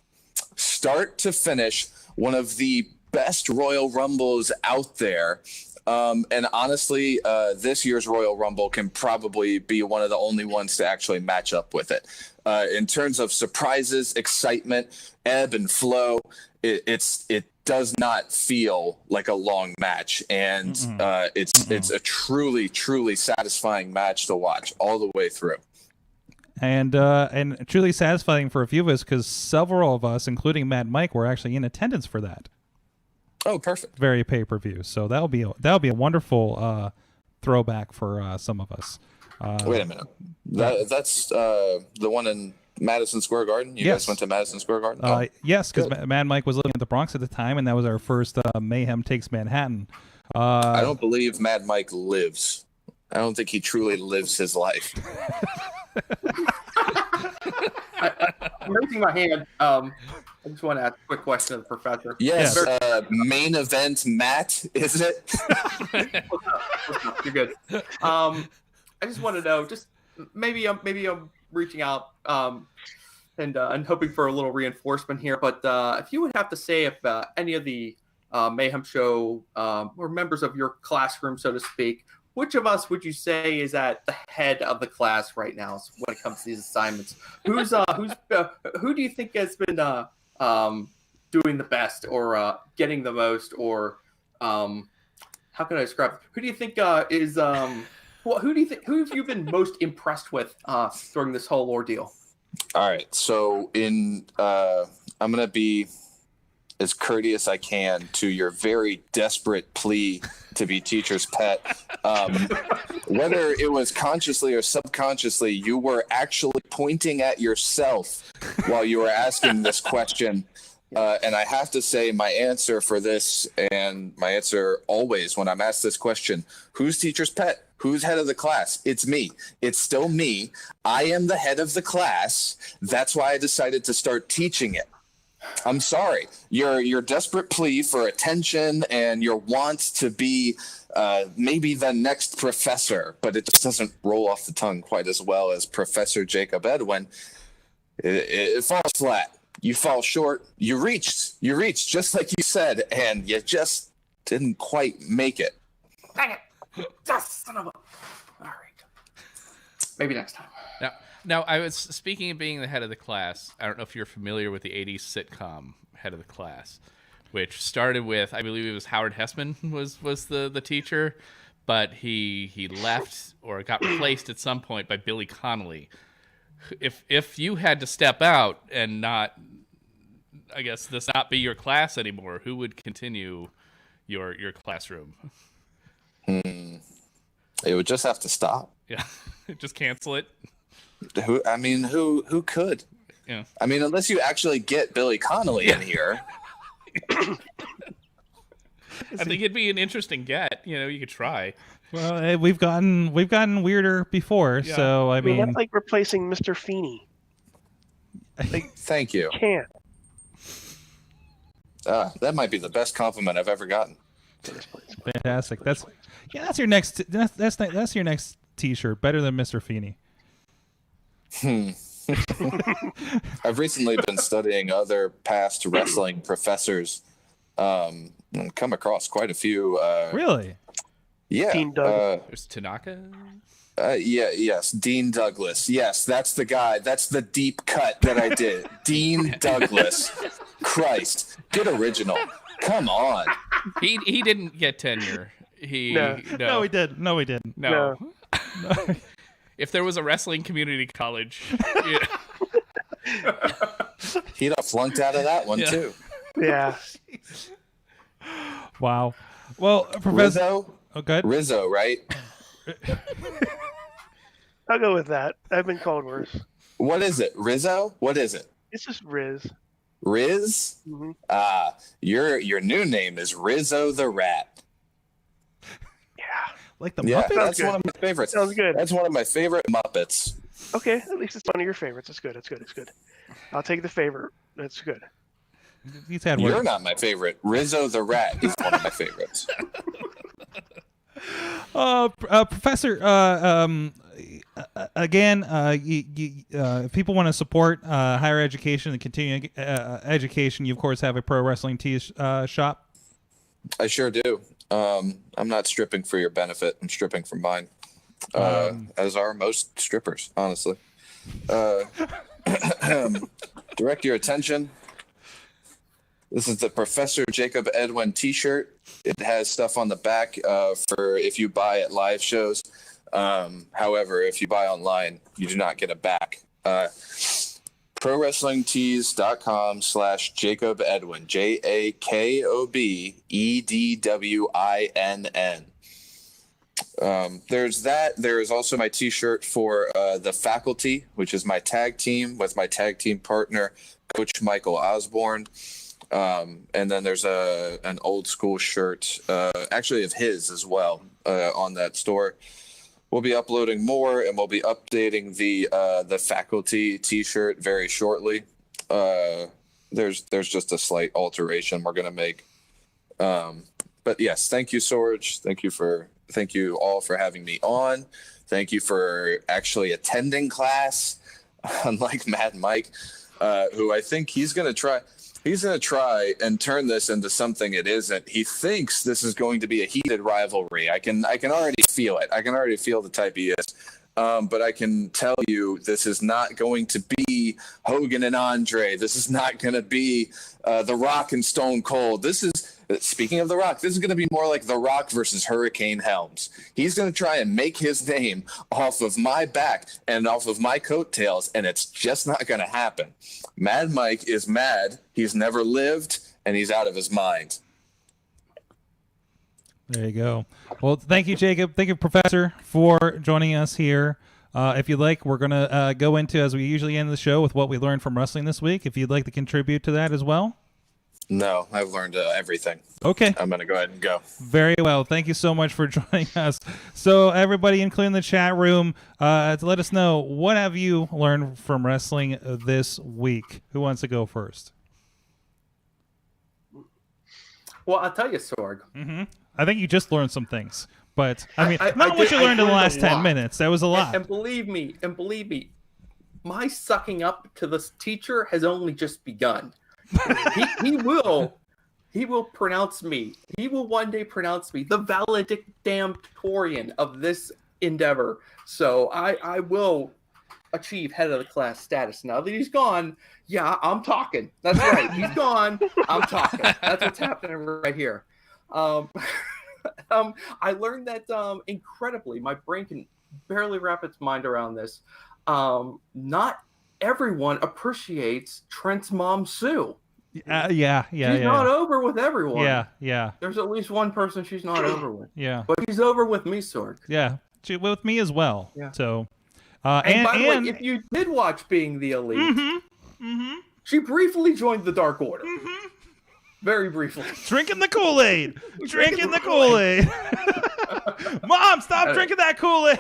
Start to finish, one of the best Royal Rumbles out there. And honestly, this year's Royal Rumble can probably be one of the only ones to actually match up with it. In terms of surprises, excitement, ebb and flow, it does not feel like a long match, and it's a truly satisfying match to watch all the way through. And truly satisfying for a few of us, because several of us, including Mad Mike, were actually in attendance for that. Oh, perfect! Very pay-per-view. So that'll be a wonderful throwback for some of us. Wait a minute. That's the one in Madison Square Garden? You guys went to Madison Square Garden? Yes, because Mad Mike was living in the Bronx at the time, and that was our first Mayhem Takes Manhattan. I don't believe Mad Mike lives. I don't think he truly lives his life. I'm raising my hand. I just want to ask a quick question to the professor. Yes, main event Matt, is it? You're good. I just want to know, just maybe I'm reaching out and hoping for a little reinforcement here, but if you would have to say if any of the Mayhem show or members of your classroom, so to speak, which of us would you say is at the head of the class right now when it comes to these assignments? Who do you think has been doing the best, or getting the most, or how can I describe it? Who do you think is who have you been most impressed with during this whole ordeal? All right, so I'm gonna be as courteous as I can to your very desperate plea to be teacher's pet. Whether it was consciously or subconsciously, you were actually pointing at yourself while you were asking this question. And I have to say my answer for this, and my answer always when I'm asked this question, who's teacher's pet? Who's head of the class? It's me. It's still me. I am the head of the class. That's why I decided to start teaching it. I'm sorry. Your desperate plea for attention and your want to be maybe the next professor, but it just doesn't roll off the tongue quite as well as Professor Jakob Edwinn. It falls flat. You fall short. You reached just like you said, and you just didn't quite make it. Dang it. Just son of a... All right. Maybe next time. Now, I was speaking of being the head of the class. I don't know if you're familiar with the 80s sitcom Head of the Class, which started with, I believe it was Howard Hessman was the teacher, but he left or got replaced at some point by Billy Connolly. If you had to step out and not, I guess, this not be your class anymore, who would continue your classroom? It would just have to stop. Yeah, just cancel it. Who could? Yeah. I mean, unless you actually get Billy Connolly in here. I think it'd be an interesting get. You could try. Well, we've gotten weirder before, Yeah. so I mean, that's like replacing Mr. Feeney. Like, Thank you. can't. That might be the best compliment I've ever gotten. fantastic. That's your next. That's your next T-shirt. Better than Mr. Feeney. I've recently been studying other past wrestling professors, and come across quite a few. Really? Yeah. Dean Douglas. There's Tanaka. Yes, Dean Douglas. Yes, that's the guy. That's the deep cut that I did. Dean Douglas. Christ, get original. Come on. He didn't get tenure. No, he did. No, he didn't. No. If there was a wrestling community college, He'd have flunked out of that one too. Yeah. Wow. Well, Professor. Rizzo. Oh, good. Rizzo, right? I'll go with that. I've been called worse. What is it? Rizzo? What is it? It's just Rizz. Rizz? Mm-hmm. Your new name is Rizzo the Rat. Yeah. Like the Yeah, Muppets? that's one of my favorites. Sounds good. That's one of my favorite Muppets. Okay, at least it's one of your favorites. It's good. It's good. It's good. I'll take the favorite. That's good. He's had You're worse. not my favorite. Rizzo the Rat is one of my favorites. Professor, again, if people want to support higher education and continuing education, you of course have a pro wrestling shop. I sure do. I'm not stripping for your benefit. I'm stripping for mine. As are most strippers, honestly. Direct your attention. This is the Professor Jakob Edwinn t-shirt. It has stuff on the back for if you buy at live shows. However, if you buy online, you do not get a back. ProWrestlingTees.com/Jakob Edwinn. JAKOBEDWINN. There's that. There is also my t-shirt for the faculty, which is my tag team with my tag team partner, Coach Michael Osborne. And then there's an old school shirt, actually of his as well, on that store. We'll be uploading more, and we'll be updating the faculty t-shirt very shortly. There's just a slight alteration we're gonna make. But yes, thank you, Sorge. Thank you all for having me on. Thank you for actually attending class, unlike Mad Mike, who I think he's gonna try and turn this into something it isn't. He thinks this is going to be a heated rivalry. I can already feel it. I can already feel the type he is. But I can tell you this is not going to be Hogan and Andre. This is not going to be The Rock and Stone Cold. This is, speaking of The Rock, this is going to be more like The Rock versus Hurricane Helms. He's going to try and make his name off of my back and off of my coattails, and it's just not going to happen. Mad Mike is mad. He's never lived, and he's out of his mind. There you go. Well, thank you, Jacob. Thank you, Professor, for joining us here. If you'd like, we're going to go into, as we usually end the show, with what we learned from wrestling this week. If you'd like to contribute to that as well. No, I've learned everything. Okay. I'm going to go ahead and go. Very well. Thank you so much for joining us. So everybody including the chat room, to let us know, what have you learned from wrestling this week? Who wants to go first? Well, I'll tell you, Sorg. Mm-hmm. I think you just learned some things. But, I mean, not what you learned in the last 10 minutes. That was a lot. And believe me, my sucking up to this teacher has only just begun. he will pronounce me. He will one day pronounce me the valedictorian of this endeavor. So I will achieve head of the class status. Now that he's gone, yeah, I'm talking. That's right. He's gone. I'm talking. That's what's happening right here. I learned that incredibly, my brain can barely wrap its mind around this. Not everyone appreciates Trent's mom, Sue. She's not over with everyone. Yeah. There's at least one person she's not over with. Yeah. But she's over with me, Sorg. Yeah. With me as well. Yeah. So, and by the way, if you did watch Being the Elite, she briefly joined the Dark Order. Very briefly. Drinking the Kool-Aid. Drinking the Kool-Aid. Mom, stop drinking that Kool-Aid.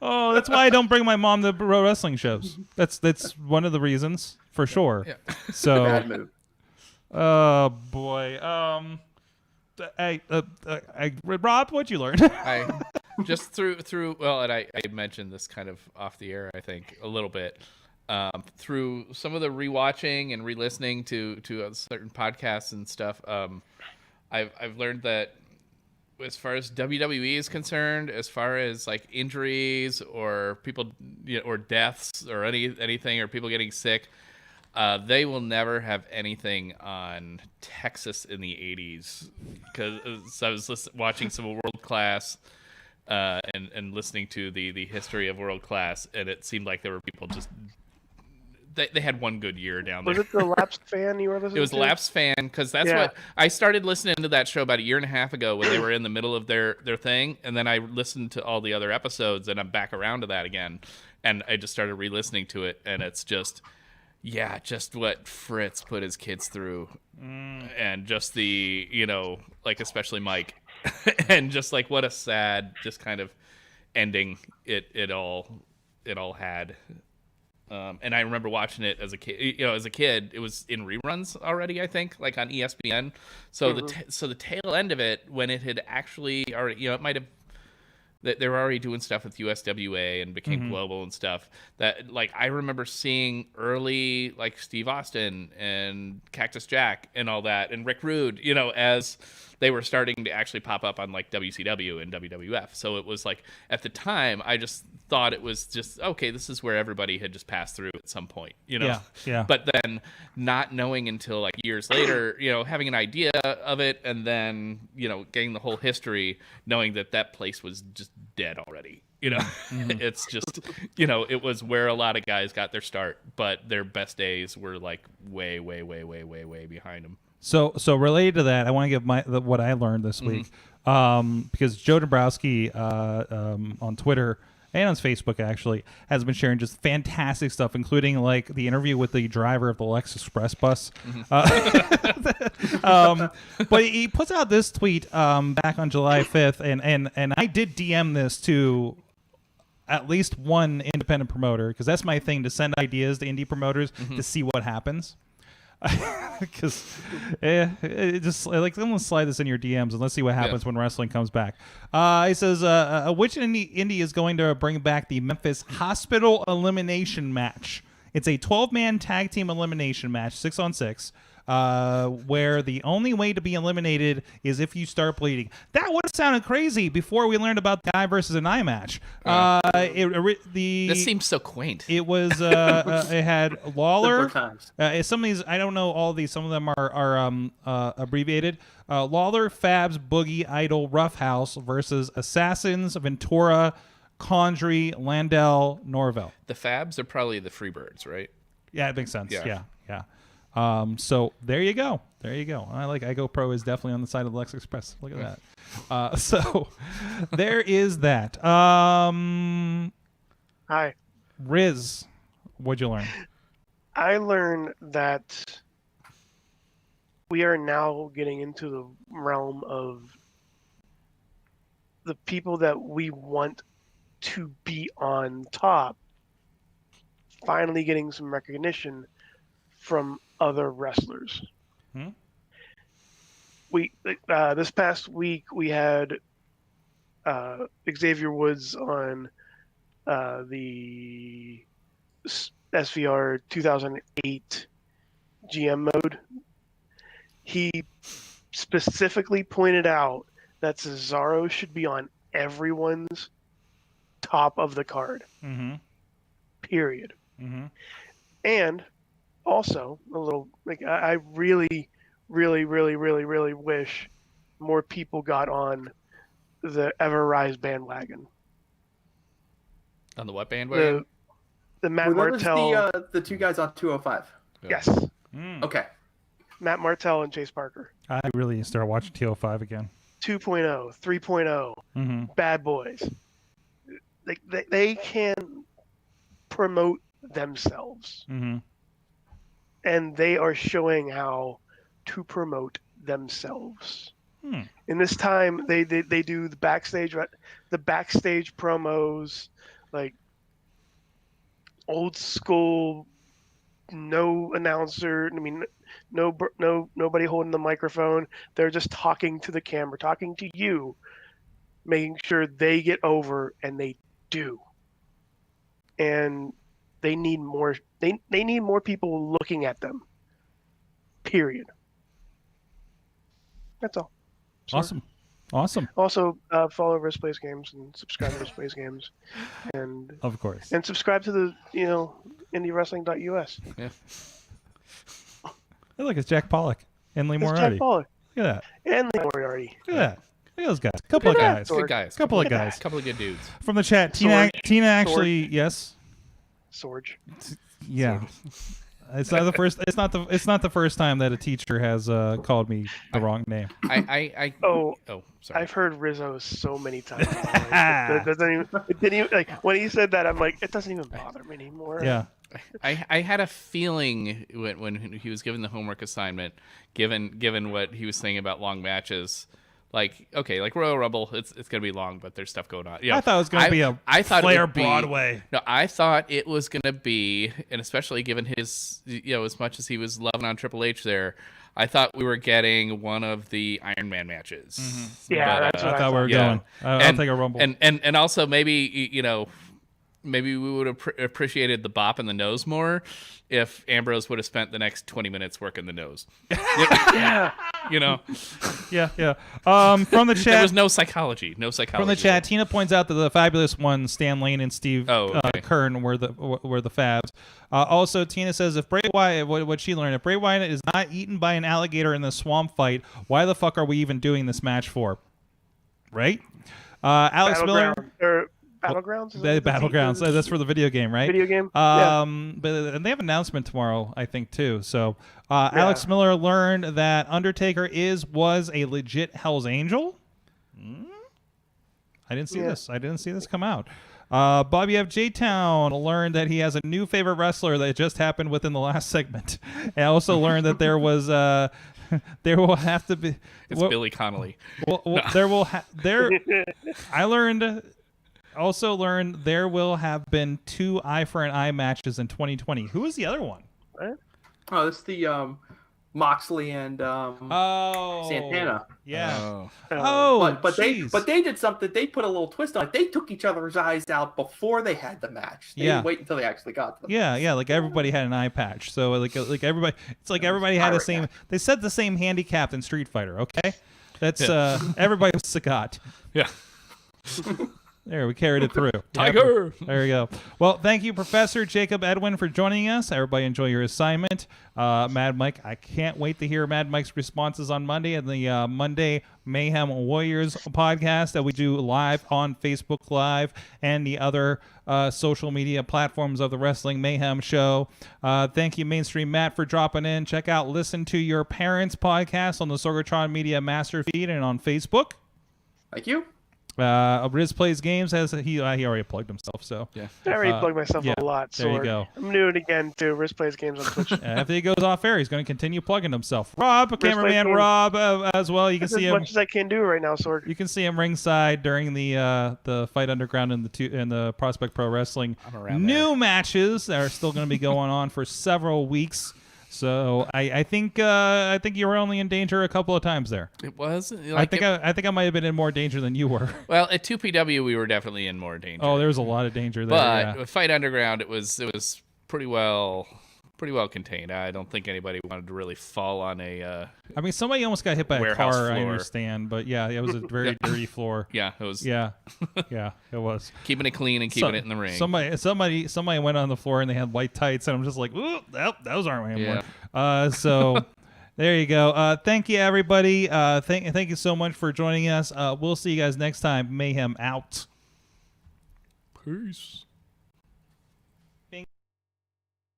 Oh, that's why I don't bring my mom to pro wrestling shows. That's one of the reasons, for sure. Yeah. So, bad move. Oh boy. Rob, what'd you learn? I just through well, and I mentioned this kind of off the air, I think, a little bit. Through some of the rewatching and re-listening to certain podcasts and stuff, I've learned that as far as WWE is concerned, as far as like injuries or people, or deaths or anything or people getting sick, they will never have anything on Texas in the 80s. Because I was watching some World Class and listening to the history of World Class, and it seemed like there were people just... They had one good year down there. Was it the Lapsed Fan you were listening to? It was Lapsed Fan, because that's what I started listening to that show about a year and a half ago when they were in the middle of their thing, and then I listened to all the other episodes, and I'm back around to that again, and I just started re-listening to it, and it's just what Fritz put his kids through, and just the like especially Mike, and just like what a sad just kind of ending it all had. And I remember watching it as a kid. As a kid, it was in reruns already, I think, like on ESPN. So the tail end of it, when it had actually already, it might have, they were already doing stuff with USWA and became global and stuff. That, like, I remember seeing early, like, Steve Austin and Cactus Jack and all that, and Rick Rude, as they were starting to actually pop up on like WCW and WWF. So it was like, at the time, I just thought it was just, okay, this is where everybody had just passed through at some point, Yeah. But then not knowing until like years later, having an idea of it, and then, getting the whole history, knowing that place was just dead already. It's just, it was where a lot of guys got their start, but their best days were like way, way, way, way, way, way behind them. So related to that, I want to give what I learned this week, because Joe Dombrowski on Twitter and on Facebook actually has been sharing just fantastic stuff, including like the interview with the driver of the Lex Express bus. But he puts out this tweet back on July 5th, and I did DM this to at least one independent promoter, because that's my thing, to send ideas to indie promoters to see what happens. Because just like, I'm gonna slide this in your DMs and let's see what happens when wrestling comes back. He says, which indie is going to bring back the Memphis Hospital Elimination Match? It's a 12-man tag team elimination match, 6-on-6, where the only way to be eliminated is if you start bleeding. That would have sounded crazy before we learned about the eye versus an eye match. This seems so quaint. It was it had Lawler. Some of these, I don't know all of these. Some of them are abbreviated. Lawler, Fabs, Boogie, Idol, Roughhouse versus Assassins, Ventura, Condrey, Landell, Norvell. The Fabs are probably the Freebirds, right? Yeah, it makes sense. Yeah. So there you go. I Go Pro is definitely on the side of the Lex Express. Look at that. So there is that. Hi. Rizz, what'd you learn? I learned that we are now getting into the realm of the people that we want to be on top finally getting some recognition from other wrestlers. We this past week we had Xavier Woods on the SVR 2008 GM mode. He specifically pointed out that Cesaro should be on everyone's top of the card. Period. And also a little like I really wish more people got on the Ever Rise bandwagon. On the what bandwagon? The Matt Martell. The two guys on 205. Yes. Okay. Matt Martell and Chase Parker. I really need to start watching TO5 again. 2.0, 3.0, Bad Boys. Like they can promote themselves. And they are showing how to promote themselves. In this time, they do the backstage promos, like old school, no announcer. I mean, nobody holding the microphone. They're just talking to the camera, talking to you, making sure they get over, and they do. And they need more. They need more people looking at them. Period. That's all. Sorry. Awesome. Also, follow Rizz Plays Games and subscribe to Rizz Plays Games, and of course, and subscribe to the IndieWrestling.us. Yeah. Hey, look, it's Jack Pollock and Lee Moriarty. Jack Pollock. Look at that. And Lee Moriarty. Look at that. Look at those guys. Couple of guys. Good guys. Couple of guys. Couple of good dudes. From the chat, Tina actually, yes. Sorge. Yeah. It's not the first. It's not the first time that a teacher has called me the wrong name. Sorry. I've heard Rizzo so many times. It didn't even like when he said that. I'm like, it doesn't even bother me anymore. Yeah. I had a feeling when he was given the homework assignment, given what he was saying about long matches. Like, okay, like Royal Rumble, it's gonna be long, but there's stuff going on. I thought it was gonna be a Flair Broadway. No, I thought it was gonna be, and especially given his, as much as he was loving on Triple H there, I thought we were getting one of the Iron Man matches. Yeah, that's what I thought we were going. I'll take a Rumble. And also maybe maybe we would have appreciated the bop in the nose more if Ambrose would have spent the next 20 minutes working the nose. Yeah. Yeah. From the chat, there was no psychology. From the chat, Tina points out that the fabulous ones, Stan Lane and Steve Kern, were the Fabs. Also, Tina says if Bray Wyatt, what she learned, if Bray Wyatt is not eaten by an alligator in the swamp fight, why the fuck are we even doing this match for? Right? Alex Miller. Battlegrounds? Battlegrounds. That's for the video game, right? Video game. And they have an announcement tomorrow, I think, too. So Alex Miller learned that Undertaker was a legit Hell's Angel. I didn't see this. I didn't see this come out. Bobby F. J-Town learned that he has a new favorite wrestler that just happened within the last segment. And also learned that there was there will have to be. It's Billy Connolly. There will Also learned there will have been 2 eye for an eye matches in 2020. Who was the other one? What? Oh, it's the Moxley and Santana. Yeah. But they did something. They put a little twist on it. They took each other's eyes out before they had the match. They didn't wait until they actually got them. Yeah. Like everybody had an eye patch. So like everybody, it's like everybody had the same. They said the same handicap in Street Fighter. Okay, that's everybody was Sagat. Yeah. There, we carried it through. Tiger! There we go. Well, thank you, Professor Jakob Edwinn, for joining us. Everybody enjoy your assignment. Mad Mike, I can't wait to hear Mad Mike's responses on Monday and the Monday Mayhem Warriors podcast that we do live on Facebook Live and the other social media platforms of the Wrestling Mayhem Show. Thank you, Mainstream Matt, for dropping in. Check out Listen to Your Parents podcast on the Sorgatron Media Master feed and on Facebook. Thank you. Rizz plays games as he already plugged himself. So yeah, I already plugged myself a lot. There you go. I'm doing it again too. Rizz plays games on Twitch. After he goes off air, he's going to continue plugging himself. Rob, cameraman Rob, as well. You can see him as much as I can do right now, Sword. You can see him ringside during the Fight Underground and the Prospect Pro Wrestling new matches that are still going to be going on for several weeks. So I think you were only in danger a couple of times there. It was. I think I might have been in more danger than you were. Well, at 2PW we were definitely in more danger. Oh, there was a lot of danger there. But with Fight Underground, it was pretty well contained. I don't think anybody wanted to really fall on a. I mean, somebody almost got hit by a car. Floor. I understand, but yeah, it was a very dirty floor. Yeah, it was. Yeah, it was. Keeping it clean and keeping it in the ring. Somebody went on the floor and they had white tights, and I'm just like, ooh, those aren't anymore. Yeah. So there you go. Thank you, everybody. Thank you so much for joining us. We'll see you guys next time. Mayhem out. Peace.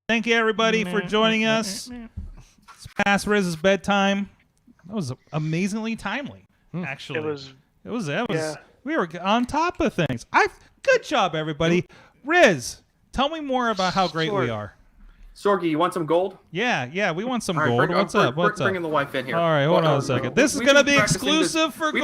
Thank you, everybody, for joining us. It's past Rizz's bedtime. That was amazingly timely, actually. It was. Yeah. We were on top of things. Good job, everybody. Rizz, tell me more about how great we are. Sorgi, you want some gold? Yeah, we want some gold. What's up? Bringing the wife in here. All right, hold on a second. This is going to be exclusive for gold.